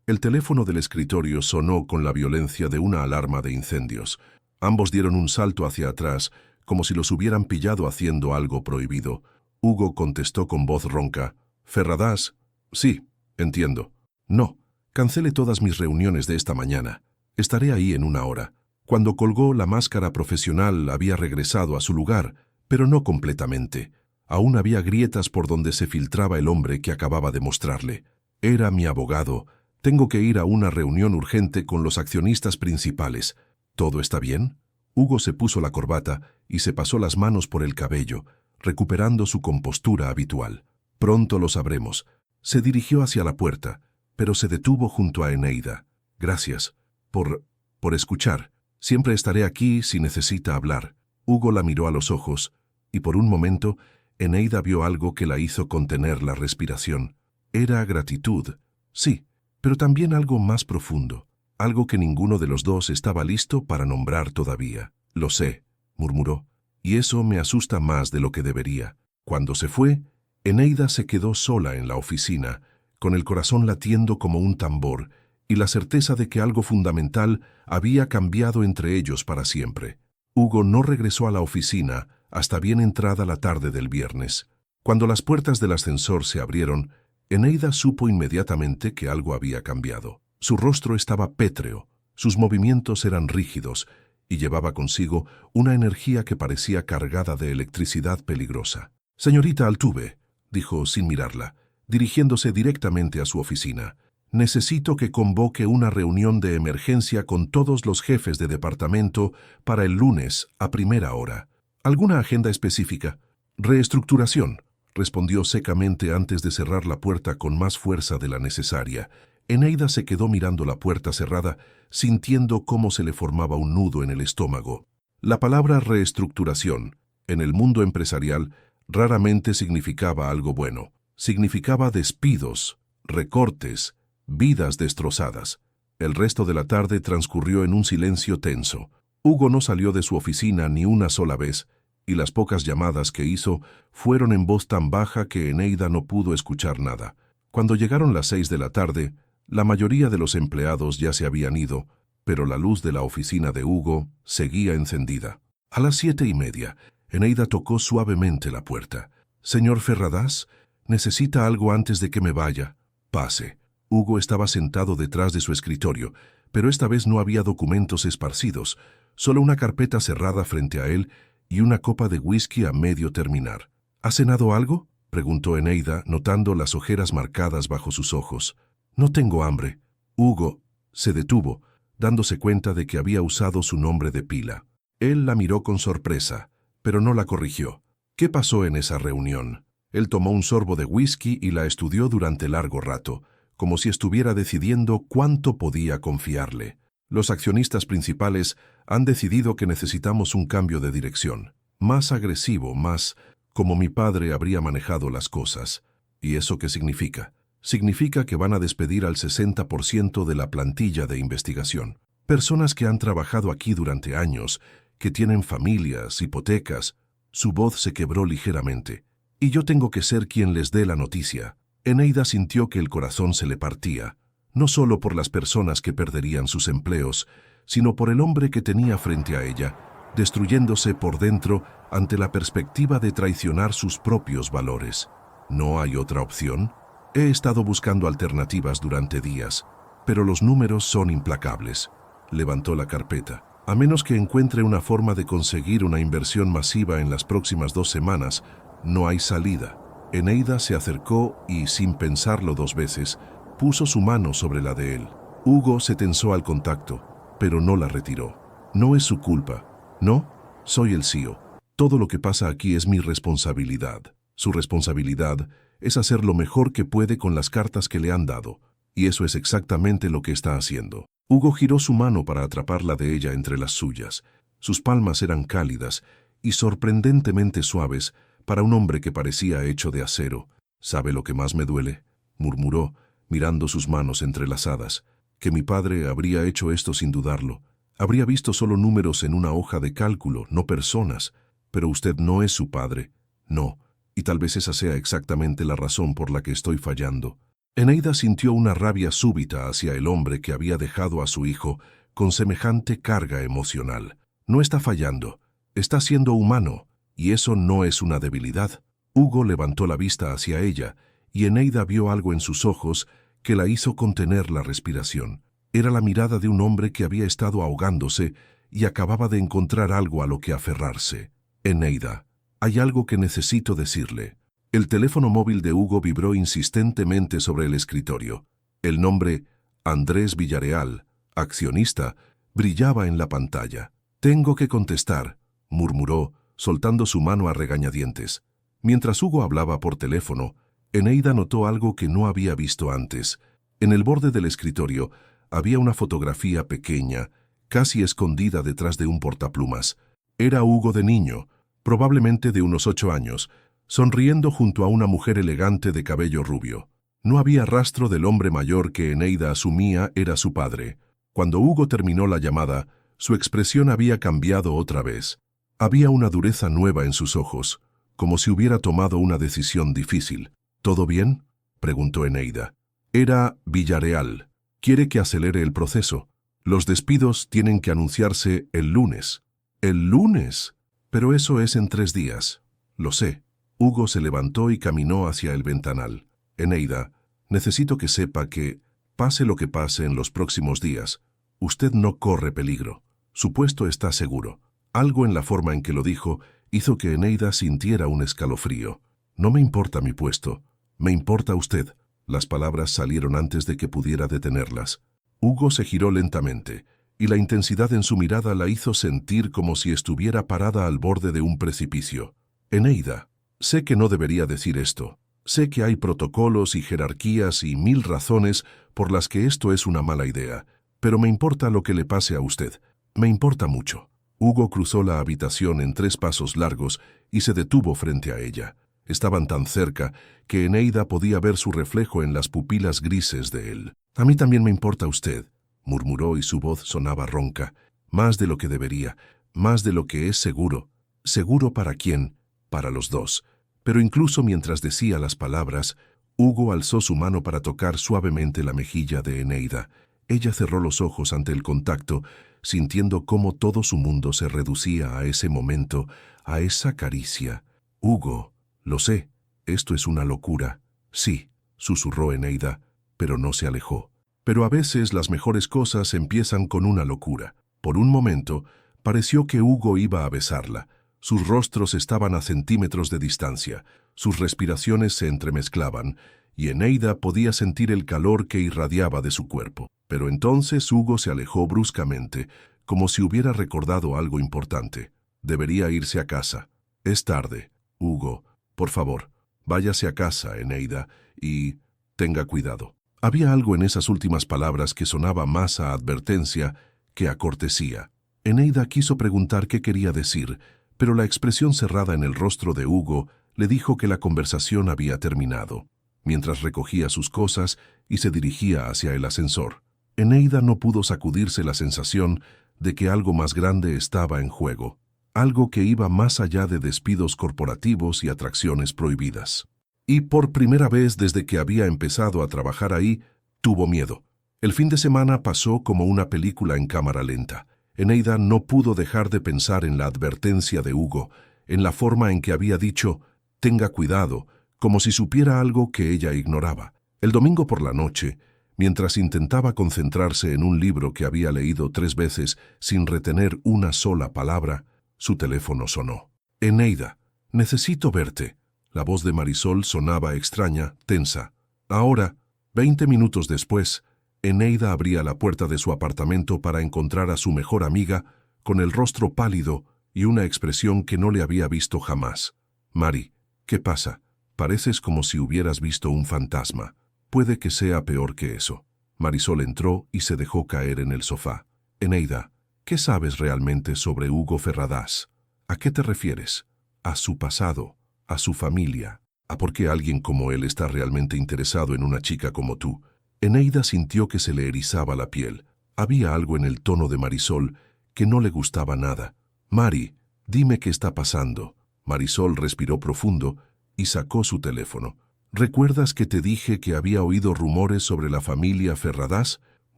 El teléfono del escritorio sonó con la violencia de una alarma de incendios. Ambos dieron un salto hacia atrás, como si los hubieran pillado haciendo algo prohibido. Hugo contestó con voz ronca. «¿Ferradas?» «Sí, entiendo». «No, cancele todas mis reuniones de esta mañana. Estaré ahí en 1 hora». Cuando colgó la máscara profesional había regresado a su lugar, pero no completamente. Aún había grietas por donde se filtraba el hombre que acababa de mostrarle. «Era mi abogado. Tengo que ir a una reunión urgente con los accionistas principales. ¿Todo está bien?» Hugo se puso la corbata y se pasó las manos por el cabello, recuperando su compostura habitual. «Pronto lo sabremos». Se dirigió hacia la puerta, pero se detuvo junto a Eneida. «Gracias por escuchar. Siempre estaré aquí si necesita hablar». Hugo la miró a los ojos, y por un momento Eneida vio algo que la hizo contener la respiración. Era gratitud, sí, pero también algo más profundo, algo que ninguno de los dos estaba listo para nombrar todavía. «Lo sé», murmuró, «y eso me asusta más de lo que debería». Cuando se fue, Eneida se quedó sola en la oficina, con el corazón latiendo como un tambor y la certeza de que algo fundamental había cambiado entre ellos para siempre. Hugo no regresó a la oficina hasta bien entrada la tarde del viernes. Cuando las puertas del ascensor se abrieron, Eneida supo inmediatamente que algo había cambiado. Su rostro estaba pétreo, sus movimientos eran rígidos y llevaba consigo una energía que parecía cargada de electricidad peligrosa. «Señorita Altuve», dijo sin mirarla, dirigiéndose directamente a su oficina, «necesito que convoque una reunión de emergencia con todos los jefes de departamento para el lunes a primera hora. ¿Alguna agenda específica?» «Reestructuración», respondió secamente antes de cerrar la puerta con más fuerza de la necesaria. Eneida se quedó mirando la puerta cerrada, sintiendo cómo se le formaba un nudo en el estómago. La palabra reestructuración, en el mundo empresarial, raramente significaba algo bueno. Significaba despidos, recortes, vidas destrozadas. El resto de la tarde transcurrió en un silencio tenso. Hugo no salió de su oficina ni una sola vez, y las pocas llamadas que hizo fueron en voz tan baja que Eneida no pudo escuchar nada. Cuando llegaron las 6 de la tarde, la mayoría de los empleados ya se habían ido, pero la luz de la oficina de Hugo seguía encendida. A las 7:30, Eneida tocó suavemente la puerta. «Señor Ferradas, necesita algo antes de que me vaya». «Pase». Hugo estaba sentado detrás de su escritorio, pero esta vez no había documentos esparcidos, solo una carpeta cerrada frente a él y una copa de whisky a medio terminar. «¿Ha cenado algo?», preguntó Eneida, notando las ojeras marcadas bajo sus ojos. «No tengo hambre». Hugo se detuvo, dándose cuenta de que había usado su nombre de pila. Él la miró con sorpresa, pero no la corrigió. ¿Qué pasó en esa reunión? Él tomó un sorbo de whisky y la estudió durante largo rato, como si estuviera decidiendo cuánto podía confiarle. «Los accionistas principales han decidido que necesitamos un cambio de dirección. Más agresivo, más como mi padre habría manejado las cosas». «¿Y eso qué significa?» «Significa que van a despedir al 60% de la plantilla de investigación. Personas que han trabajado aquí durante años, que tienen familias, hipotecas». Su voz se quebró ligeramente. «Y yo tengo que ser quien les dé la noticia». Eneida sintió que el corazón se le partía, no solo por las personas que perderían sus empleos, sino por el hombre que tenía frente a ella, destruyéndose por dentro ante la perspectiva de traicionar sus propios valores. ¿No hay otra opción? He estado buscando alternativas durante días, pero los números son implacables. Levantó la carpeta. «A menos que encuentre una forma de conseguir una inversión masiva en las próximas 2 semanas, no hay salida». Eneida se acercó y, sin pensarlo 2 veces, puso su mano sobre la de él. Hugo se tensó al contacto, pero no la retiró. «No es su culpa. No, soy el CEO. Todo lo que pasa aquí es mi responsabilidad. Su responsabilidad es hacer lo mejor que puede con las cartas que le han dado, y eso es exactamente lo que está haciendo». Hugo giró su mano para atraparla de ella entre las suyas. Sus palmas eran cálidas y sorprendentemente suaves para un hombre que parecía hecho de acero. «¿Sabe lo que más me duele?», murmuró, mirando sus manos entrelazadas. «Que mi padre habría hecho esto sin dudarlo. Habría visto solo números en una hoja de cálculo, no personas. Pero usted no es su padre. No, y tal vez esa sea exactamente la razón por la que estoy fallando». Eneida sintió una rabia súbita hacia el hombre que había dejado a su hijo con semejante carga emocional. «No está fallando, está siendo humano, y eso no es una debilidad». Hugo levantó la vista hacia ella, y Eneida vio algo en sus ojos que la hizo contener la respiración. Era la mirada de un hombre que había estado ahogándose y acababa de encontrar algo a lo que aferrarse. «Eneida, hay algo que necesito decirle». El teléfono móvil de Hugo vibró insistentemente sobre el escritorio. El nombre Andrés Villareal, accionista, brillaba en la pantalla. «Tengo que contestar», murmuró, soltando su mano a regañadientes. Mientras Hugo hablaba por teléfono, Eneida notó algo que no había visto antes. En el borde del escritorio había una fotografía pequeña, casi escondida detrás de un portaplumas. Era Hugo de niño, probablemente de unos 8 años, sonriendo junto a una mujer elegante de cabello rubio. No había rastro del hombre mayor que Eneida asumía era su padre. Cuando Hugo terminó la llamada, su expresión había cambiado otra vez. Había una dureza nueva en sus ojos, como si hubiera tomado una decisión difícil. «¿Todo bien?», preguntó Eneida. «Era Villareal. Quiere que acelere el proceso. Los despidos tienen que anunciarse el lunes». «¿El lunes? Pero eso es en 3 días». «Lo sé». Hugo se levantó y caminó hacia el ventanal. «Eneida, necesito que sepa que Pase lo que pase en los próximos días, usted no corre peligro. Su puesto está seguro. Algo en la forma en que lo dijo hizo que Eneida sintiera un escalofrío. No me importa mi puesto, me importa usted. Las palabras salieron antes de que pudiera detenerlas. Hugo se giró lentamente, y la intensidad en su mirada la hizo sentir como si estuviera parada al borde de un precipicio. Eneida, sé que no debería decir esto. Sé que hay protocolos y jerarquías y 1000 razones por las que esto es una mala idea, pero me importa lo que le pase a usted. Me importa mucho. Hugo cruzó la habitación en 3 pasos largos y se detuvo frente a ella. Estaban tan cerca que Eneida podía ver su reflejo en las pupilas grises de él. «A mí también me importa usted», murmuró y su voz sonaba ronca. «Más de lo que debería, más de lo que es seguro». ¿Seguro para quién? Para los dos. Pero incluso mientras decía las palabras, Hugo alzó su mano para tocar suavemente la mejilla de Eneida. Ella cerró los ojos ante el contacto, sintiendo cómo todo su mundo se reducía a ese momento, a esa caricia. «Hugo, lo sé, esto es una locura». «Sí», susurró Eneida, pero no se alejó. Pero a veces las mejores cosas empiezan con una locura. Por un momento, pareció que Hugo iba a besarla. Sus rostros estaban a centímetros de distancia, sus respiraciones se entremezclaban, y Eneida podía sentir el calor que irradiaba de su cuerpo. Pero entonces Hugo se alejó bruscamente, como si hubiera recordado algo importante. Debería irse a casa. «Es tarde. Hugo, por favor, váyase a casa, Eneida, y tenga cuidado». Había algo en esas últimas palabras que sonaba más a advertencia que a cortesía. Eneida quiso preguntar qué quería decir, pero la expresión cerrada en el rostro de Hugo le dijo que la conversación había terminado, mientras recogía sus cosas y se dirigía hacia el ascensor. Eneida no pudo sacudirse la sensación de que algo más grande estaba en juego, algo que iba más allá de despidos corporativos y atracciones prohibidas. Y por primera vez desde que había empezado a trabajar ahí, tuvo miedo. El fin de semana pasó como una película en cámara lenta. Eneida no pudo dejar de pensar en la advertencia de Hugo, en la forma en que había dicho «tenga cuidado», como si supiera algo que ella ignoraba. El domingo por la noche, mientras intentaba concentrarse en un libro que había leído 3 veces sin retener una sola palabra, su teléfono sonó. «Eneida, necesito verte». La voz de Marisol sonaba extraña, tensa. Ahora, 20 minutos después, Eneida abría la puerta de su apartamento para encontrar a su mejor amiga con el rostro pálido y una expresión que no le había visto jamás. «Mari, ¿qué pasa? Pareces como si hubieras visto un fantasma». «Puede que sea peor que eso». Marisol entró y se dejó caer en el sofá. «Eneida, ¿qué sabes realmente sobre Hugo Ferradas? ¿A qué te refieres? ¿A su pasado? ¿A su familia? ¿A por qué alguien como él está realmente interesado en una chica como tú?» Eneida sintió que se le erizaba la piel. Había algo en el tono de Marisol que no le gustaba nada. «Mari, dime qué está pasando». Marisol respiró profundo y sacó su teléfono. «¿Recuerdas que te dije que había oído rumores sobre la familia Ferradas?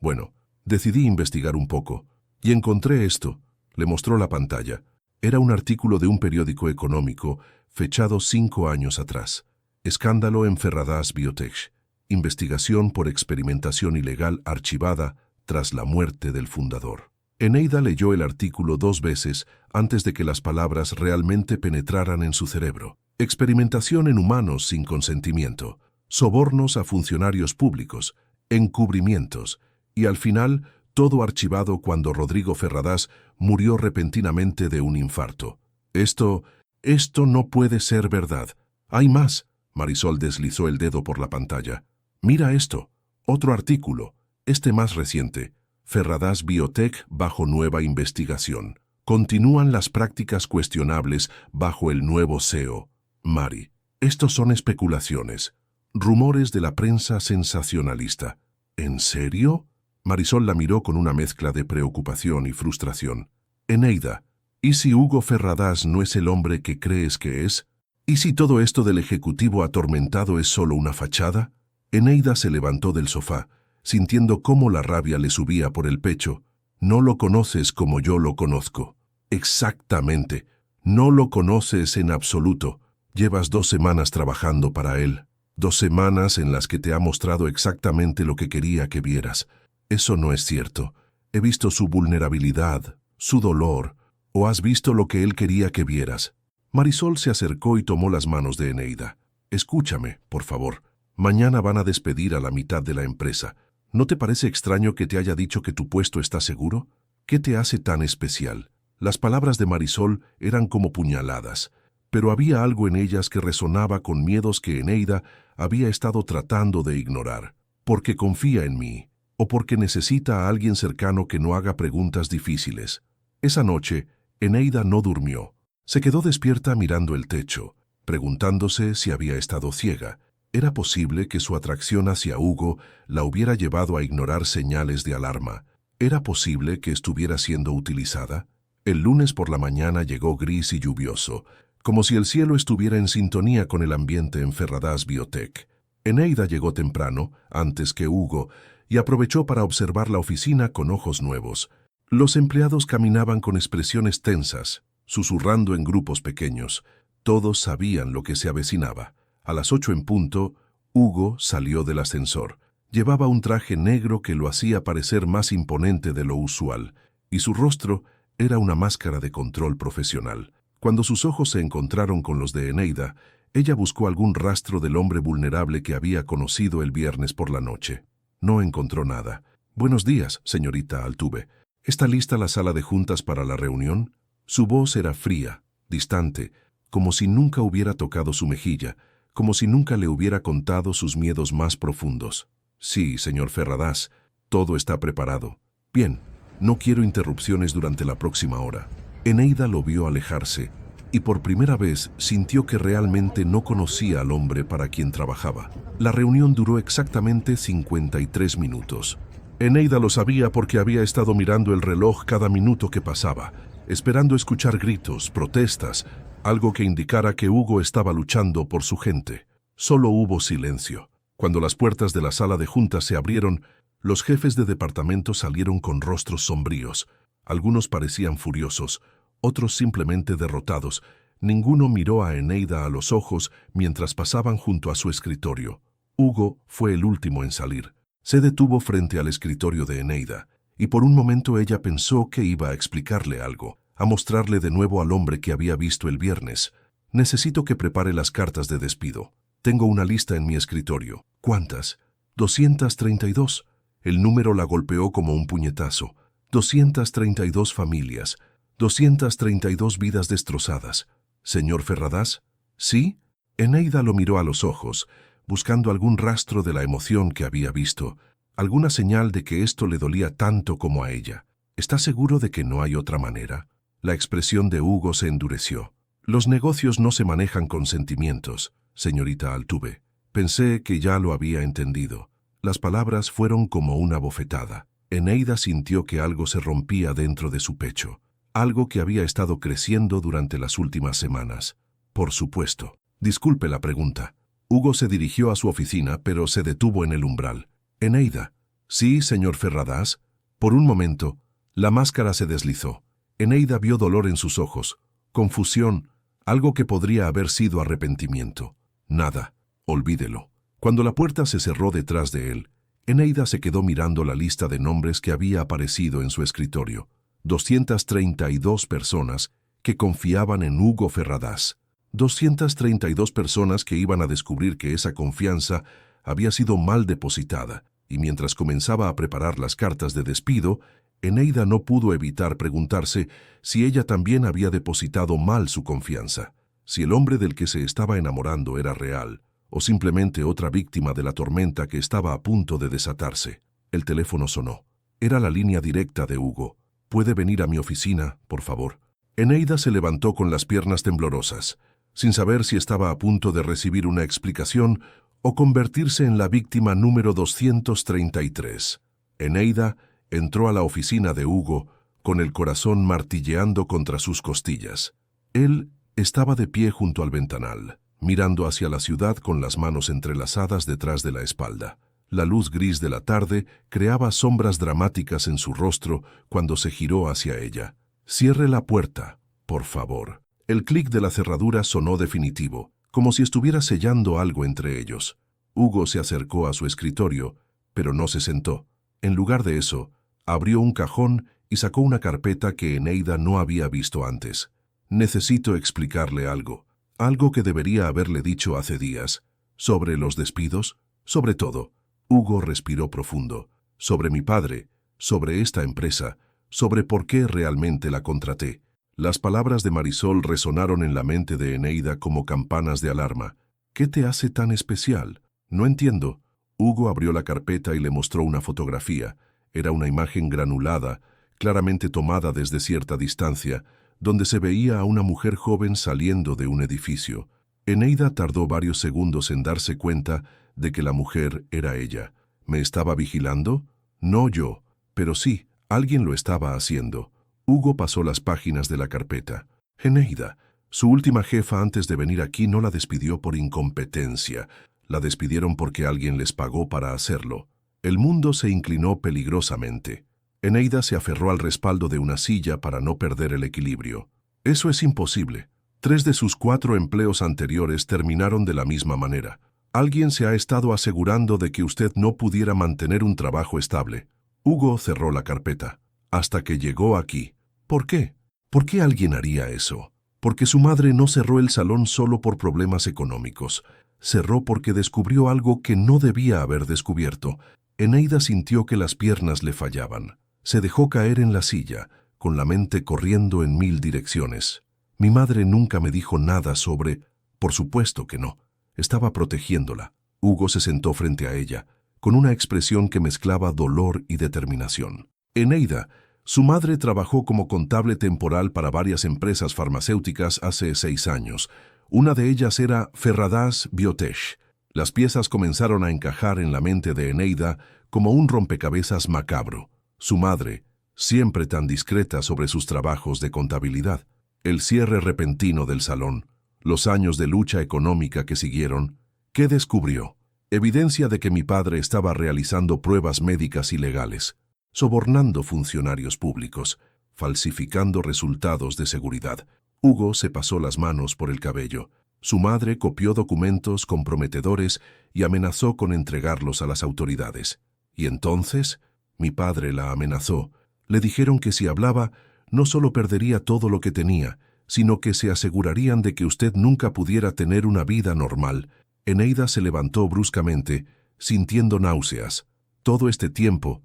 Bueno, decidí investigar un poco y encontré esto». Le mostró la pantalla. Era un artículo de un periódico económico fechado 5 años atrás. «Escándalo en Ferradas Biotech. Investigación por experimentación ilegal archivada tras la muerte del fundador». Eneida leyó el artículo 2 veces antes de que las palabras realmente penetraran en su cerebro. Experimentación en humanos sin consentimiento, sobornos a funcionarios públicos, encubrimientos, y al final todo archivado cuando Rodrigo Ferradas murió repentinamente de un infarto. Esto no puede ser verdad. Hay más». Marisol deslizó el dedo por la pantalla. «Mira esto. Otro artículo. Este más reciente. Ferradas Biotech bajo nueva investigación. Continúan las prácticas cuestionables bajo el nuevo CEO». «Mari, estos son especulaciones. Rumores de la prensa sensacionalista». «¿En serio?». Marisol la miró con una mezcla de preocupación y frustración. «Eneida, ¿y si Hugo Ferradas no es el hombre que crees que es? ¿Y si todo esto del ejecutivo atormentado es solo una fachada?». Eneida se levantó del sofá, sintiendo cómo la rabia le subía por el pecho. «No lo conoces como yo lo conozco». «Exactamente. No lo conoces en absoluto. Llevas 2 semanas trabajando para él». 2 semanas en las que te ha mostrado exactamente lo que quería que vieras. Eso no es cierto. He visto su vulnerabilidad, su dolor, o has visto lo que él quería que vieras. Marisol se acercó y tomó las manos de Eneida. Escúchame, por favor. Mañana van a despedir a la mitad de la empresa. ¿No te parece extraño que te haya dicho que tu puesto está seguro? ¿Qué te hace tan especial? Las palabras de Marisol eran como puñaladas, pero había algo en ellas que resonaba con miedos que Eneida había estado tratando de ignorar. Porque confía en mí, o porque necesita a alguien cercano que no haga preguntas difíciles. Esa noche, Eneida no durmió. Se quedó despierta mirando el techo, preguntándose si había estado ciega. Era posible que su atracción hacia Hugo la hubiera llevado a ignorar señales de alarma. ¿Era posible que estuviera siendo utilizada? El lunes por la mañana llegó gris y lluvioso, como si el cielo estuviera en sintonía con el ambiente en Ferradas Biotech. Eneida llegó temprano, antes que Hugo, y aprovechó para observar la oficina con ojos nuevos. Los empleados caminaban con expresiones tensas, susurrando en grupos pequeños. Todos sabían lo que se avecinaba. A las 8 en punto, Hugo salió del ascensor. Llevaba un traje negro que lo hacía parecer más imponente de lo usual, y su rostro era una máscara de control profesional. Cuando sus ojos se encontraron con los de Eneida, ella buscó algún rastro del hombre vulnerable que había conocido el viernes por la noche. No encontró nada. «Buenos días, señorita Altuve. ¿Está lista la sala de juntas para la reunión?» Su voz era fría, distante, como si nunca hubiera tocado su mejilla, como si nunca le hubiera contado sus miedos más profundos. «Sí, señor Ferradas, todo está preparado». «Bien, no quiero interrupciones durante la próxima hora». Eneida lo vio alejarse, y por primera vez sintió que realmente no conocía al hombre para quien trabajaba. La reunión duró exactamente 53 minutos. Eneida lo sabía porque había estado mirando el reloj cada minuto que pasaba, esperando escuchar gritos, protestas, algo que indicara que Hugo estaba luchando por su gente. Solo hubo silencio. Cuando las puertas de la sala de juntas se abrieron, los jefes de departamento salieron con rostros sombríos. Algunos parecían furiosos, otros simplemente derrotados. Ninguno miró a Eneida a los ojos mientras pasaban junto a su escritorio. Hugo fue el último en salir. Se detuvo frente al escritorio de Eneida, y por un momento ella pensó que iba a explicarle algo, a mostrarle de nuevo al hombre que había visto el viernes. «Necesito que prepare las cartas de despido. Tengo una lista en mi escritorio». «¿Cuántas?» «232». El número la golpeó como un puñetazo. 232 familias, 232 vidas destrozadas. «¿Señor Ferradas?» «¿Sí?» Eneida lo miró a los ojos, buscando algún rastro de la emoción que había visto, alguna señal de que esto le dolía tanto como a ella. «¿Está seguro de que no hay otra manera?» La expresión de Hugo se endureció. «Los negocios no se manejan con sentimientos, señorita Altuve. Pensé que ya lo había entendido». Las palabras fueron como una bofetada. Eneida sintió que algo se rompía dentro de su pecho, algo que había estado creciendo durante las últimas semanas. «Por supuesto. Disculpe la pregunta». Hugo se dirigió a su oficina, pero se detuvo en el umbral. «Eneida». «Sí, señor Ferradas». Por un momento, la máscara se deslizó. Eneida vio dolor en sus ojos, confusión, algo que podría haber sido arrepentimiento. «Nada, olvídelo». Cuando la puerta se cerró detrás de él, Eneida se quedó mirando la lista de nombres que había aparecido en su escritorio. 232 personas que confiaban en Hugo Ferradas. 232 personas que iban a descubrir que esa confianza había sido mal depositada, y mientras comenzaba a preparar las cartas de despido, Eneida no pudo evitar preguntarse si ella también había depositado mal su confianza, si el hombre del que se estaba enamorando era real, o simplemente otra víctima de la tormenta que estaba a punto de desatarse. El teléfono sonó. Era la línea directa de Hugo. «¿Puede venir a mi oficina, por favor?» Eneida se levantó con las piernas temblorosas, sin saber si estaba a punto de recibir una explicación o convertirse en la víctima número 233. Eneida entró a la oficina de Hugo con el corazón martilleando contra sus costillas. Él estaba de pie junto al ventanal, mirando hacia la ciudad con las manos entrelazadas detrás de la espalda. La luz gris de la tarde creaba sombras dramáticas en su rostro cuando se giró hacia ella. «Cierre la puerta, por favor». El clic de la cerradura sonó definitivo, como si estuviera sellando algo entre ellos. Hugo se acercó a su escritorio, pero no se sentó. En lugar de eso, abrió un cajón y sacó una carpeta que Eneida no había visto antes. Necesito explicarle algo que debería haberle dicho hace días. Sobre los despidos, sobre todo. Hugo respiró profundo. Sobre mi padre, sobre esta empresa, sobre por qué realmente la contraté. Las palabras de Marisol resonaron en la mente de Eneida como campanas de alarma. ¿Qué te hace tan especial? No entiendo. Hugo abrió la carpeta y le mostró una fotografía. Era una imagen granulada, claramente tomada desde cierta distancia, donde se veía a una mujer joven saliendo de un edificio. Eneida tardó varios segundos en darse cuenta de que la mujer era ella. ¿Me estaba vigilando? No yo, pero sí, alguien lo estaba haciendo. Hugo pasó las páginas de la carpeta. Eneida, su última jefa antes de venir aquí no la despidió por incompetencia. La despidieron porque alguien les pagó para hacerlo. El mundo se inclinó peligrosamente. Eneida se aferró al respaldo de una silla para no perder el equilibrio. Eso es imposible. 3 de sus 4 empleos anteriores terminaron de la misma manera. Alguien se ha estado asegurando de que usted no pudiera mantener un trabajo estable. Hugo cerró la carpeta. Hasta que llegó aquí. ¿Por qué? ¿Por qué alguien haría eso? Porque su madre no cerró el salón solo por problemas económicos. Cerró porque descubrió algo que no debía haber descubierto. Eneida sintió que las piernas le fallaban. Se dejó caer en la silla, con la mente corriendo en 1000 direcciones. Mi madre nunca me dijo nada sobre... Por supuesto que no. Estaba protegiéndola. Hugo se sentó frente a ella, con una expresión que mezclaba dolor y determinación. Eneida, su madre trabajó como contable temporal para varias empresas farmacéuticas hace 6 años. Una de ellas era Ferradas Biotech. Las piezas comenzaron a encajar en la mente de Eneida como un rompecabezas macabro. Su madre, siempre tan discreta sobre sus trabajos de contabilidad. El cierre repentino del salón. Los años de lucha económica que siguieron. ¿Qué descubrió? Evidencia de que mi padre estaba realizando pruebas médicas ilegales, sobornando funcionarios públicos, falsificando resultados de seguridad. Hugo se pasó las manos por el cabello. Su madre copió documentos comprometedores y amenazó con entregarlos a las autoridades. Y entonces, mi padre la amenazó. Le dijeron que si hablaba, no solo perdería todo lo que tenía, sino que se asegurarían de que usted nunca pudiera tener una vida normal. Eneida se levantó bruscamente, sintiendo náuseas. Todo este tiempo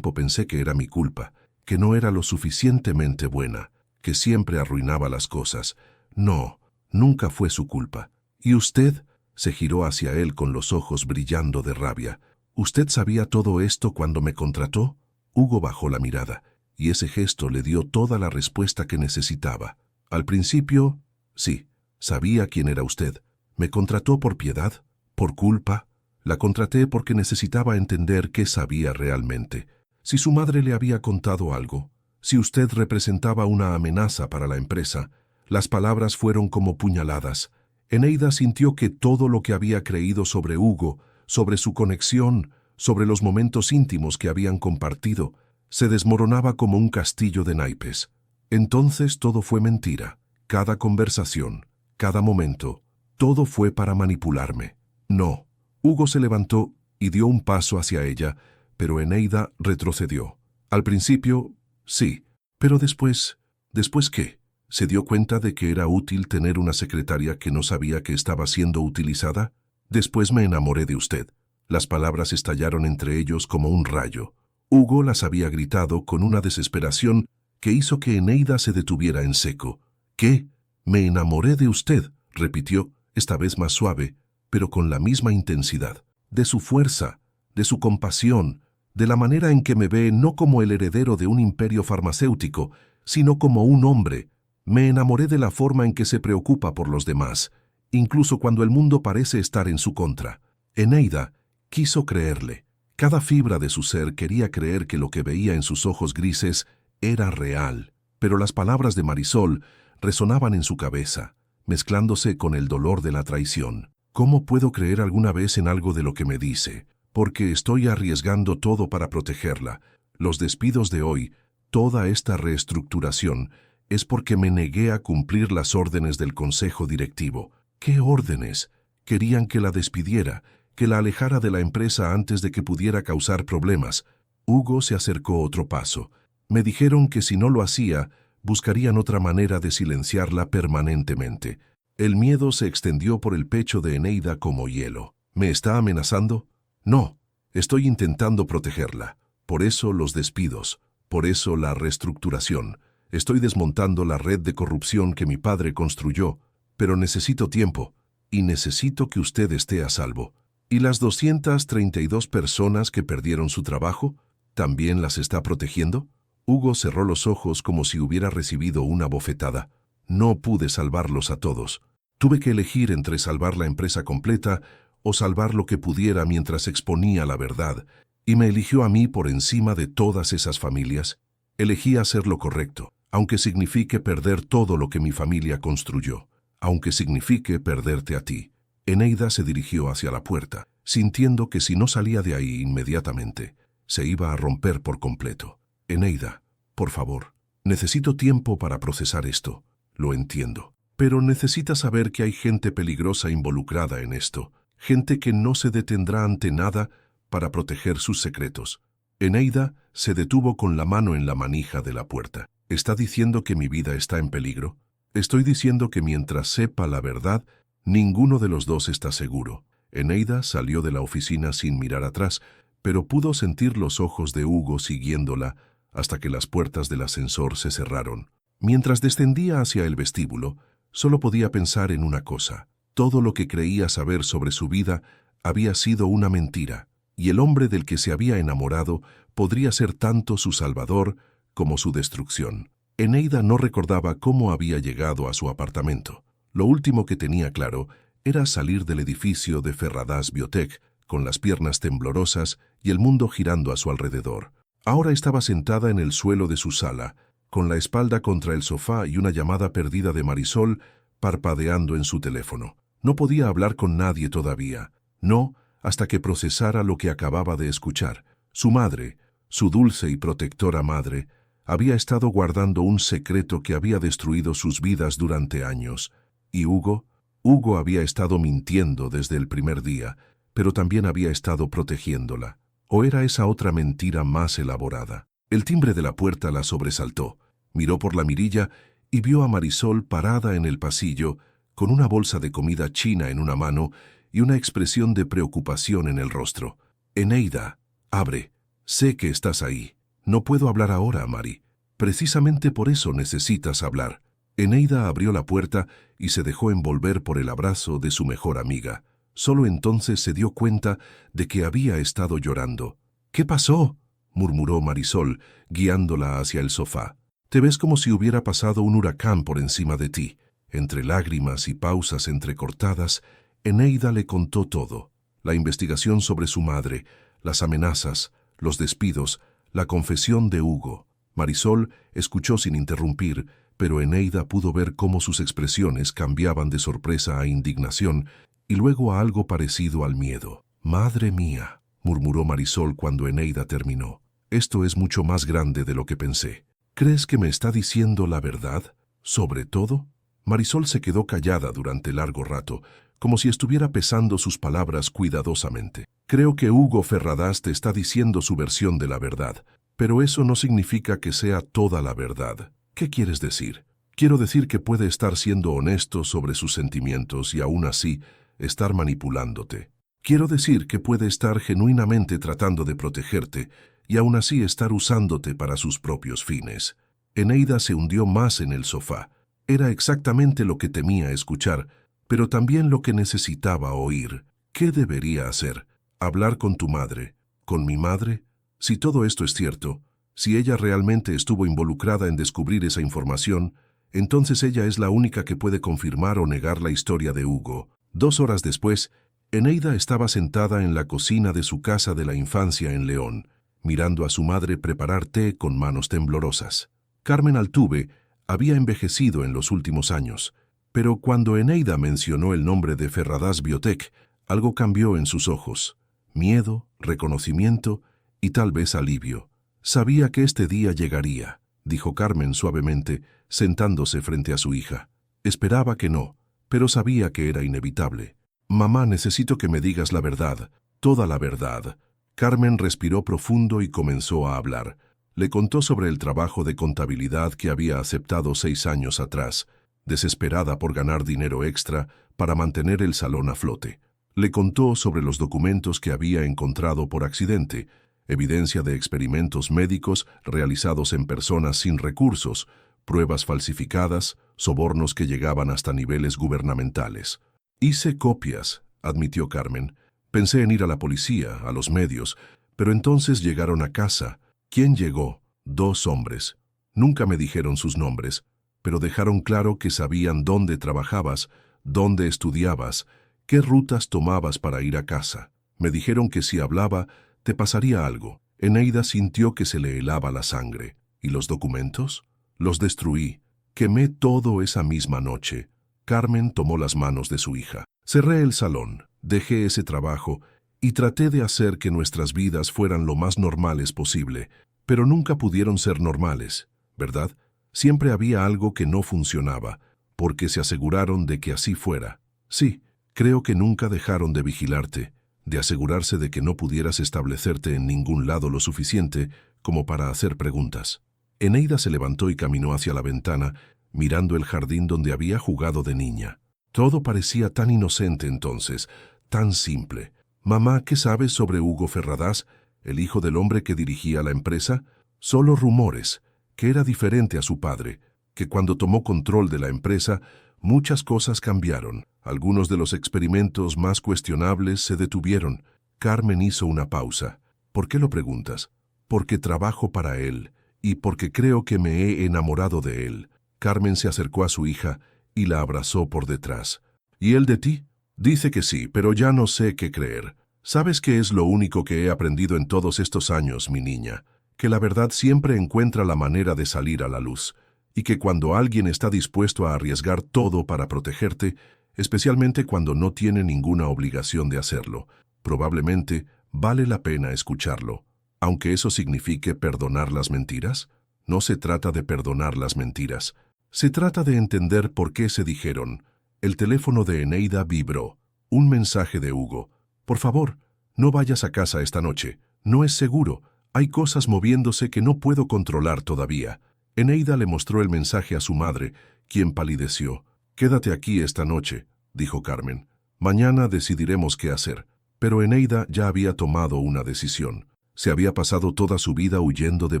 pensé que era mi culpa, que no era lo suficientemente buena, que siempre arruinaba las cosas. No, nunca fue su culpa. ¿Y usted? Se giró hacia él con los ojos brillando de rabia. ¿Usted sabía todo esto cuando me contrató? Hugo bajó la mirada, y ese gesto le dio toda la respuesta que necesitaba. Al principio, sí, sabía quién era usted. ¿Me contrató por piedad? ¿Por culpa? La contraté porque necesitaba entender qué sabía realmente. Si su madre le había contado algo, si usted representaba una amenaza para la empresa, las palabras fueron como puñaladas. Eneida sintió que todo lo que había creído sobre Hugo, sobre su conexión, sobre los momentos íntimos que habían compartido, se desmoronaba como un castillo de naipes. Entonces todo fue mentira. Cada conversación, cada momento, todo fue para manipularme. No. Hugo se levantó y dio un paso hacia ella, pero Eneida retrocedió. Al principio, sí, pero después... ¿Después qué? ¿Se dio cuenta de que era útil tener una secretaria que no sabía que estaba siendo utilizada? Después me enamoré de usted. Las palabras estallaron entre ellos como un rayo. Hugo las había gritado con una desesperación que hizo que Eneida se detuviera en seco. ¿Qué? Me enamoré de usted, repitió, esta vez más suave, pero con la misma intensidad. De su fuerza, de su compasión, de la manera en que me ve no como el heredero de un imperio farmacéutico, sino como un hombre. Me enamoré de la forma en que se preocupa por los demás, incluso cuando el mundo parece estar en su contra. Eneida quiso creerle. Cada fibra de su ser quería creer que lo que veía en sus ojos grises era real, pero las palabras de Marisol resonaban en su cabeza, mezclándose con el dolor de la traición. ¿Cómo puedo creer alguna vez en algo de lo que me dice? Porque estoy arriesgando todo para protegerla. Los despidos de hoy, toda esta reestructuración, es porque me negué a cumplir las órdenes del consejo directivo. ¿Qué órdenes? Querían que la despidiera, que la alejara de la empresa antes de que pudiera causar problemas. Hugo se acercó otro paso. Me dijeron que si no lo hacía, buscarían otra manera de silenciarla permanentemente. El miedo se extendió por el pecho de Eneida como hielo. ¿Me está amenazando? No, estoy intentando protegerla. Por eso los despidos, por eso la reestructuración. Estoy desmontando la red de corrupción que mi padre construyó, pero necesito tiempo, y necesito que usted esté a salvo. ¿Y las 232 personas que perdieron su trabajo, también las está protegiendo? Hugo cerró los ojos como si hubiera recibido una bofetada. No pude salvarlos a todos. Tuve que elegir entre salvar la empresa completa o salvar lo que pudiera mientras exponía la verdad, y me eligió a mí por encima de todas esas familias. Elegí hacer lo correcto, aunque signifique perder todo lo que mi familia construyó, aunque signifique perderte a ti. Eneida se dirigió hacia la puerta, sintiendo que si no salía de ahí inmediatamente, se iba a romper por completo. Eneida, por favor, necesito tiempo para procesar esto. Lo entiendo. Pero necesitas saber que hay gente peligrosa involucrada en esto, gente que no se detendrá ante nada para proteger sus secretos. Eneida se detuvo con la mano en la manija de la puerta. ¿Está diciendo que mi vida está en peligro? Estoy diciendo que mientras sepa la verdad, ninguno de los dos está seguro. Eneida salió de la oficina sin mirar atrás, pero pudo sentir los ojos de Hugo siguiéndola hasta que las puertas del ascensor se cerraron. Mientras descendía hacia el vestíbulo, solo podía pensar en una cosa. Todo lo que creía saber sobre su vida había sido una mentira, y el hombre del que se había enamorado podría ser tanto su salvador como su destrucción. Eneida no recordaba cómo había llegado a su apartamento. Lo último que tenía claro era salir del edificio de Ferradas Biotech, con las piernas temblorosas y el mundo girando a su alrededor. Ahora estaba sentada en el suelo de su sala, con la espalda contra el sofá y una llamada perdida de Marisol parpadeando en su teléfono. No podía hablar con nadie todavía, no hasta que procesara lo que acababa de escuchar. Su madre, su dulce y protectora madre, había estado guardando un secreto que había destruido sus vidas durante años. ¿Y Hugo? Hugo había estado mintiendo desde el primer día, pero también había estado protegiéndola. ¿O era esa otra mentira más elaborada? El timbre de la puerta la sobresaltó. Miró por la mirilla y vio a Marisol parada en el pasillo, con una bolsa de comida china en una mano y una expresión de preocupación en el rostro. Eneida, abre. Sé que estás ahí. No puedo hablar ahora, Mari. Precisamente por eso necesitas hablar. Eneida abrió la puerta y se dejó envolver por el abrazo de su mejor amiga. Solo entonces se dio cuenta de que había estado llorando. ¿Qué pasó?, murmuró Marisol, guiándola hacia el sofá. Te ves como si hubiera pasado un huracán por encima de ti. Entre lágrimas y pausas entrecortadas, Eneida le contó todo. La investigación sobre su madre, las amenazas, los despidos, la confesión de Hugo. Marisol escuchó sin interrumpir, pero Eneida pudo ver cómo sus expresiones cambiaban de sorpresa a indignación y luego a algo parecido al miedo. «Madre mía», murmuró Marisol cuando Eneida terminó. «Esto es mucho más grande de lo que pensé. ¿Crees que me está diciendo la verdad? ¿Sobre todo?» Marisol se quedó callada durante largo rato, como si estuviera pesando sus palabras cuidadosamente. «Creo que Hugo Ferradas te está diciendo su versión de la verdad, pero eso no significa que sea toda la verdad. ¿Qué quieres decir?» «Quiero decir que puede estar siendo honesto sobre sus sentimientos y aún así estar manipulándote. Quiero decir que puede estar genuinamente tratando de protegerte y aún así estar usándote para sus propios fines». Eneida se hundió más en el sofá. Era exactamente lo que temía escuchar, pero también lo que necesitaba oír. ¿Qué debería hacer? ¿Hablar con tu madre? ¿Con mi madre? Si todo esto es cierto, si ella realmente estuvo involucrada en descubrir esa información, entonces ella es la única que puede confirmar o negar la historia de Hugo. 2 horas después, Eneida estaba sentada en la cocina de su casa de la infancia en León, mirando a su madre preparar té con manos temblorosas. Carmen Altuve había envejecido en los últimos años, pero cuando Eneida mencionó el nombre de Ferradas Biotech, algo cambió en sus ojos. Miedo, reconocimiento y tal vez alivio. «Sabía que este día llegaría», dijo Carmen suavemente, sentándose frente a su hija. Esperaba que no, pero sabía que era inevitable. Mamá, necesito que me digas la verdad, toda la verdad. Carmen respiró profundo y comenzó a hablar. Le contó sobre el trabajo de contabilidad que había aceptado 6 años atrás, desesperada por ganar dinero extra para mantener el salón a flote. Le contó sobre los documentos que había encontrado por accidente, evidencia de experimentos médicos realizados en personas sin recursos, pruebas falsificadas, sobornos que llegaban hasta niveles gubernamentales. Hice copias, admitió Carmen. Pensé en ir a la policía, a los medios, pero entonces llegaron a casa. ¿Quién llegó? 2 hombres. Nunca me dijeron sus nombres, pero dejaron claro que sabían dónde trabajabas, dónde estudiabas, qué rutas tomabas para ir a casa. Me dijeron que si hablaba, te pasaría algo. Eneida sintió que se le helaba la sangre. ¿Y los documentos? Los destruí. Quemé todo esa misma noche. Carmen tomó las manos de su hija. Cerré el salón, dejé ese trabajo y traté de hacer que nuestras vidas fueran lo más normales posible, pero nunca pudieron ser normales, ¿verdad? Siempre había algo que no funcionaba, porque se aseguraron de que así fuera. Sí, creo que nunca dejaron de vigilarte, de asegurarse de que no pudieras establecerte en ningún lado lo suficiente como para hacer preguntas. Eneida se levantó y caminó hacia la ventana, mirando el jardín donde había jugado de niña. Todo parecía tan inocente entonces, tan simple. Mamá, ¿qué sabes sobre Hugo Ferradas, el hijo del hombre que dirigía la empresa? Solo rumores, que era diferente a su padre, que cuando tomó control de la empresa, muchas cosas cambiaron. Algunos de los experimentos más cuestionables se detuvieron. Carmen hizo una pausa. ¿Por qué lo preguntas? Porque trabajo para él, y porque creo que me he enamorado de él. Carmen se acercó a su hija y la abrazó por detrás. ¿Y él de ti? Dice que sí, pero ya no sé qué creer. ¿Sabes qué es lo único que he aprendido en todos estos años, mi niña? Que la verdad siempre encuentra la manera de salir a la luz, y que cuando alguien está dispuesto a arriesgar todo para protegerte, especialmente cuando no tiene ninguna obligación de hacerlo, probablemente vale la pena escucharlo. Aunque eso signifique perdonar las mentiras, no se trata de perdonar las mentiras. Se trata de entender por qué se dijeron. El teléfono de Eneida vibró. Un mensaje de Hugo. Por favor, no vayas a casa esta noche. No es seguro. Hay cosas moviéndose que no puedo controlar todavía. Eneida le mostró el mensaje a su madre, quien palideció. Quédate aquí esta noche, dijo Carmen. Mañana decidiremos qué hacer. Pero Eneida ya había tomado una decisión. Se había pasado toda su vida huyendo de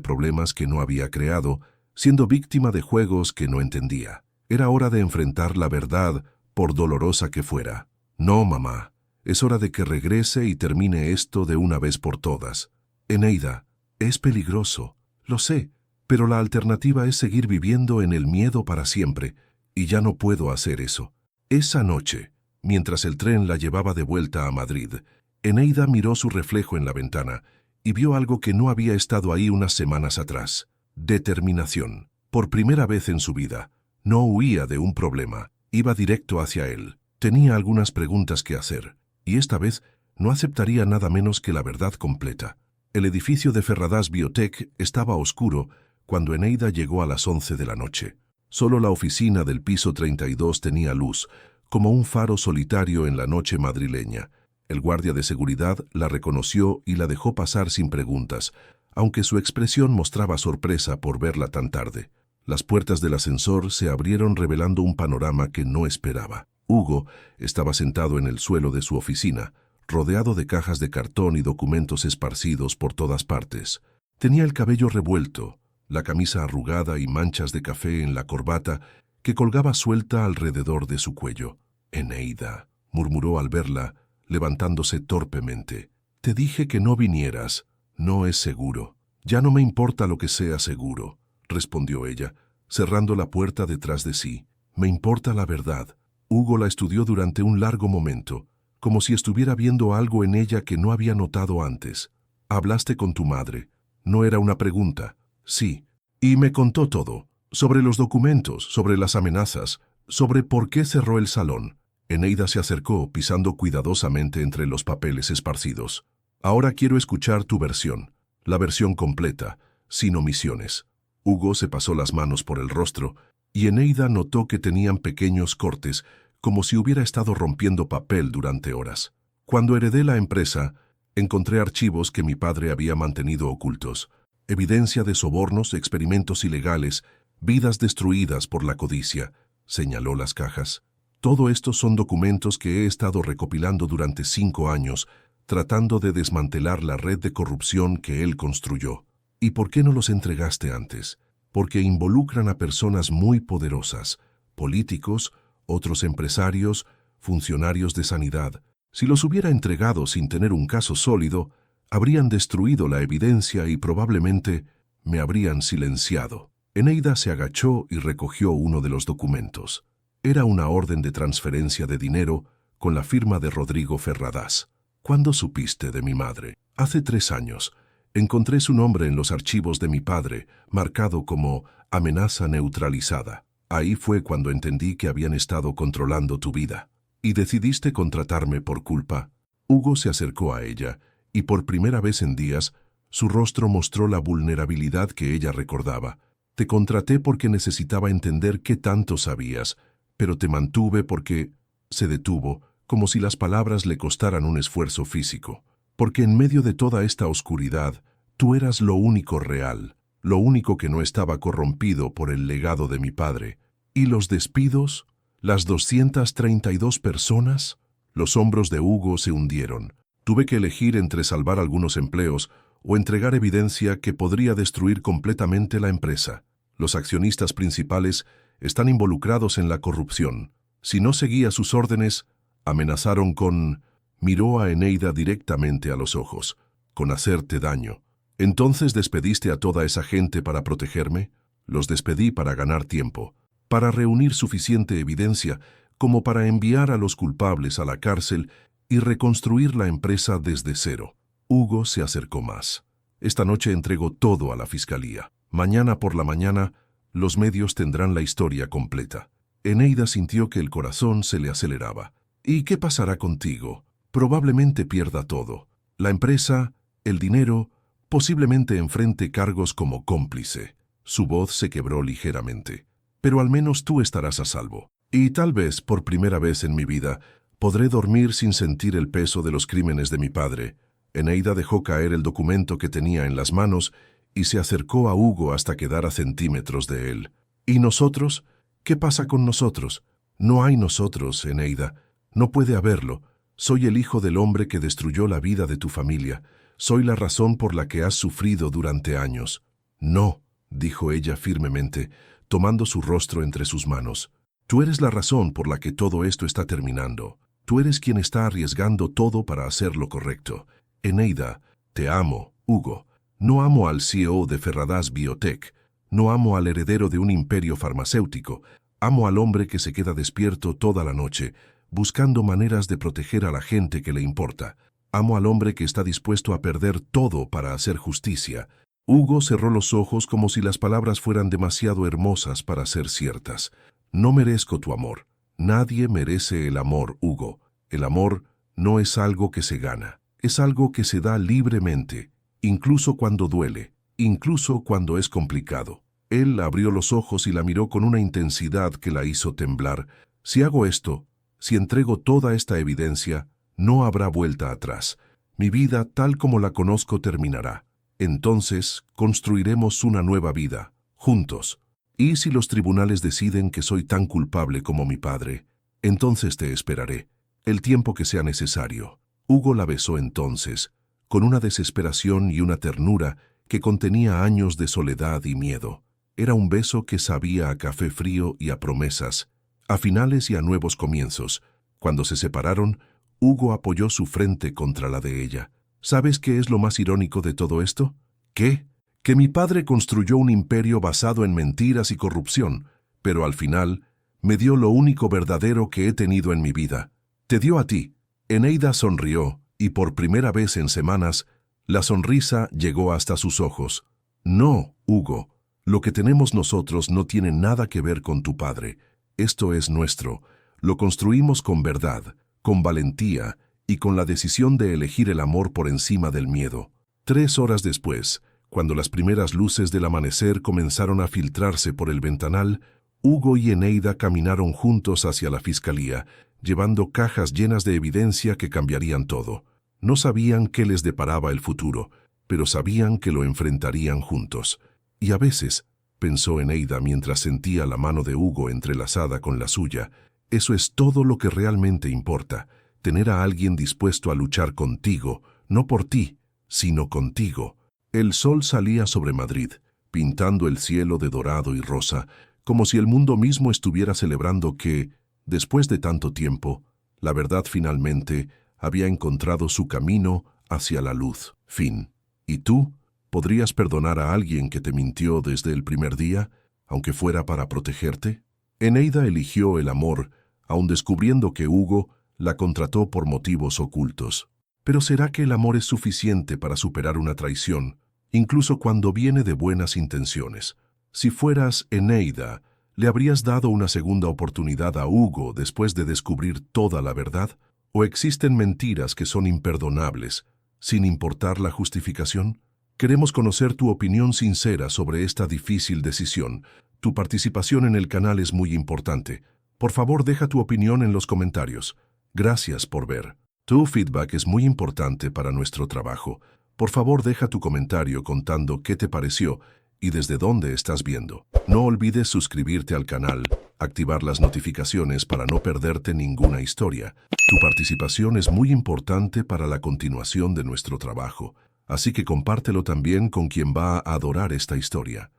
problemas que no había creado, siendo víctima de juegos que no entendía. Era hora de enfrentar la verdad, por dolorosa que fuera. No, mamá. Es hora de que regrese y termine esto de una vez por todas. Eneida, es peligroso, lo sé, pero la alternativa es seguir viviendo en el miedo para siempre, y ya no puedo hacer eso. Esa noche, mientras el tren la llevaba de vuelta a Madrid, Eneida miró su reflejo en la ventana y vio algo que no había estado ahí unas semanas atrás. Determinación. Por primera vez en su vida, no huía de un problema, iba directo hacia él. Tenía algunas preguntas que hacer, y esta vez no aceptaría nada menos que la verdad completa. El edificio de Ferradas Biotech estaba oscuro cuando Eneida llegó a las 11 de la noche. Solo la oficina del piso 32 tenía luz, como un faro solitario en la noche madrileña. El guardia de seguridad la reconoció y la dejó pasar sin preguntas, aunque su expresión mostraba sorpresa por verla tan tarde. Las puertas del ascensor se abrieron revelando un panorama que no esperaba. Hugo estaba sentado en el suelo de su oficina, rodeado de cajas de cartón y documentos esparcidos por todas partes. Tenía el cabello revuelto, la camisa arrugada y manchas de café en la corbata que colgaba suelta alrededor de su cuello. «Eneida», murmuró al verla, levantándose torpemente. «Te dije que no vinieras. No es seguro». «Ya no me importa lo que sea seguro», respondió ella, cerrando la puerta detrás de sí. «Me importa la verdad». Hugo la estudió durante un largo momento, como si estuviera viendo algo en ella que no había notado antes. «Hablaste con tu madre». No era una pregunta. «Sí». Y me contó todo, sobre los documentos, sobre las amenazas, sobre por qué cerró el salón. Eneida se acercó, pisando cuidadosamente entre los papeles esparcidos. «Ahora quiero escuchar tu versión, la versión completa, sin omisiones». Hugo se pasó las manos por el rostro, y Eneida notó que tenían pequeños cortes, como si hubiera estado rompiendo papel durante horas. Cuando heredé la empresa, encontré archivos que mi padre había mantenido ocultos, evidencia de sobornos, experimentos ilegales, vidas destruidas por la codicia, señaló las cajas. Todo esto son documentos que he estado recopilando durante 5 años, tratando de desmantelar la red de corrupción que él construyó. ¿Y por qué no los entregaste antes? Porque involucran a personas muy poderosas, políticos, otros empresarios, funcionarios de sanidad. Si los hubiera entregado sin tener un caso sólido, habrían destruido la evidencia y probablemente me habrían silenciado. Eneida se agachó y recogió uno de los documentos. Era una orden de transferencia de dinero con la firma de Rodrigo Ferradas. ¿Cuándo supiste de mi madre? Hace 3 años. Encontré su nombre en los archivos de mi padre, marcado como amenaza neutralizada. Ahí fue cuando entendí que habían estado controlando tu vida. ¿Y decidiste contratarme por culpa? Hugo se acercó a ella, y por primera vez en días, su rostro mostró la vulnerabilidad que ella recordaba. Te contraté porque necesitaba entender qué tanto sabías, pero te mantuve porque... Se detuvo, como si las palabras le costaran un esfuerzo físico. Porque en medio de toda esta oscuridad, tú eras lo único real, lo único que no estaba corrompido por el legado de mi padre. ¿Y los despidos? ¿Las 232 personas? Los hombros de Hugo se hundieron. Tuve que elegir entre salvar algunos empleos o entregar evidencia que podría destruir completamente la empresa. Los accionistas principales están involucrados en la corrupción. Si no seguía sus órdenes, amenazaron con... Miró a Eneida directamente a los ojos, con hacerte daño. ¿Entonces despediste a toda esa gente para protegerme? Los despedí para ganar tiempo, para reunir suficiente evidencia como para enviar a los culpables a la cárcel y reconstruir la empresa desde cero. Hugo se acercó más. Esta noche entrego todo a la fiscalía. Mañana por la mañana, los medios tendrán la historia completa. Eneida sintió que el corazón se le aceleraba. ¿Y qué pasará contigo? Probablemente pierda todo. La empresa, el dinero, posiblemente enfrente cargos como cómplice. Su voz se quebró ligeramente. Pero al menos tú estarás a salvo. Y tal vez, por primera vez en mi vida, podré dormir sin sentir el peso de los crímenes de mi padre. Eneida dejó caer el documento que tenía en las manos y se acercó a Hugo hasta quedar a centímetros de él. ¿Y nosotros? ¿Qué pasa con nosotros? No hay nosotros, Eneida. No puede haberlo. Soy el hijo del hombre que destruyó la vida de tu familia. Soy la razón por la que has sufrido durante años. No, dijo ella firmemente, tomando su rostro entre sus manos. Tú eres la razón por la que todo esto está terminando. Tú eres quien está arriesgando todo para hacer lo correcto. Eneida, te amo, Hugo. No amo al CEO de Ferradas Biotech. No amo al heredero de un imperio farmacéutico. Amo al hombre que se queda despierto toda la noche, buscando maneras de proteger a la gente que le importa. Amo al hombre que está dispuesto a perder todo para hacer justicia. Hugo cerró los ojos como si las palabras fueran demasiado hermosas para ser ciertas. No merezco tu amor. Nadie merece el amor, Hugo. El amor no es algo que se gana. Es algo que se da libremente, incluso cuando duele, incluso cuando es complicado. Él abrió los ojos y la miró con una intensidad que la hizo temblar. Si hago esto, si entrego toda esta evidencia, no habrá vuelta atrás. Mi vida, tal como la conozco, terminará. Entonces, construiremos una nueva vida, juntos. Y si los tribunales deciden que soy tan culpable como mi padre, entonces te esperaré, el tiempo que sea necesario. Hugo la besó entonces, con una desesperación y una ternura que contenía años de soledad y miedo. Era un beso que sabía a café frío y a promesas, a finales y a nuevos comienzos. Cuando se separaron, Hugo apoyó su frente contra la de ella. ¿Sabes qué es lo más irónico de todo esto? ¿Qué? Que mi padre construyó un imperio basado en mentiras y corrupción, pero al final me dio lo único verdadero que he tenido en mi vida. Te dio a ti. Eneida sonrió, y por primera vez en semanas, la sonrisa llegó hasta sus ojos. No, Hugo, lo que tenemos nosotros no tiene nada que ver con tu padre. Esto es nuestro. Lo construimos con verdad, con valentía y con la decisión de elegir el amor por encima del miedo. 3 horas después, cuando las primeras luces del amanecer comenzaron a filtrarse por el ventanal, Hugo y Eneida caminaron juntos hacia la fiscalía, llevando cajas llenas de evidencia que cambiarían todo. No sabían qué les deparaba el futuro, pero sabían que lo enfrentarían juntos. Y a veces, pensó Eneida mientras sentía la mano de Hugo entrelazada con la suya, eso es todo lo que realmente importa, tener a alguien dispuesto a luchar contigo, no por ti, sino contigo. El sol salía sobre Madrid, pintando el cielo de dorado y rosa, como si el mundo mismo estuviera celebrando que, después de tanto tiempo, la verdad finalmente había encontrado su camino hacia la luz. Fin. ¿Y tú? ¿Podrías perdonar a alguien que te mintió desde el primer día, aunque fuera para protegerte? Eneida eligió el amor, aun descubriendo que Hugo la contrató por motivos ocultos. Pero ¿será que el amor es suficiente para superar una traición, incluso cuando viene de buenas intenciones? Si fueras Eneida, ¿le habrías dado una segunda oportunidad a Hugo después de descubrir toda la verdad? ¿O existen mentiras que son imperdonables, sin importar la justificación? Queremos conocer tu opinión sincera sobre esta difícil decisión. Tu participación en el canal es muy importante. Por favor, deja tu opinión en los comentarios. Gracias por ver. Tu feedback es muy importante para nuestro trabajo. Por favor, deja tu comentario contando qué te pareció y desde dónde estás viendo. No olvides suscribirte al canal, activar las notificaciones para no perderte ninguna historia. Tu participación es muy importante para la continuación de nuestro trabajo, así que compártelo también con quien va a adorar esta historia.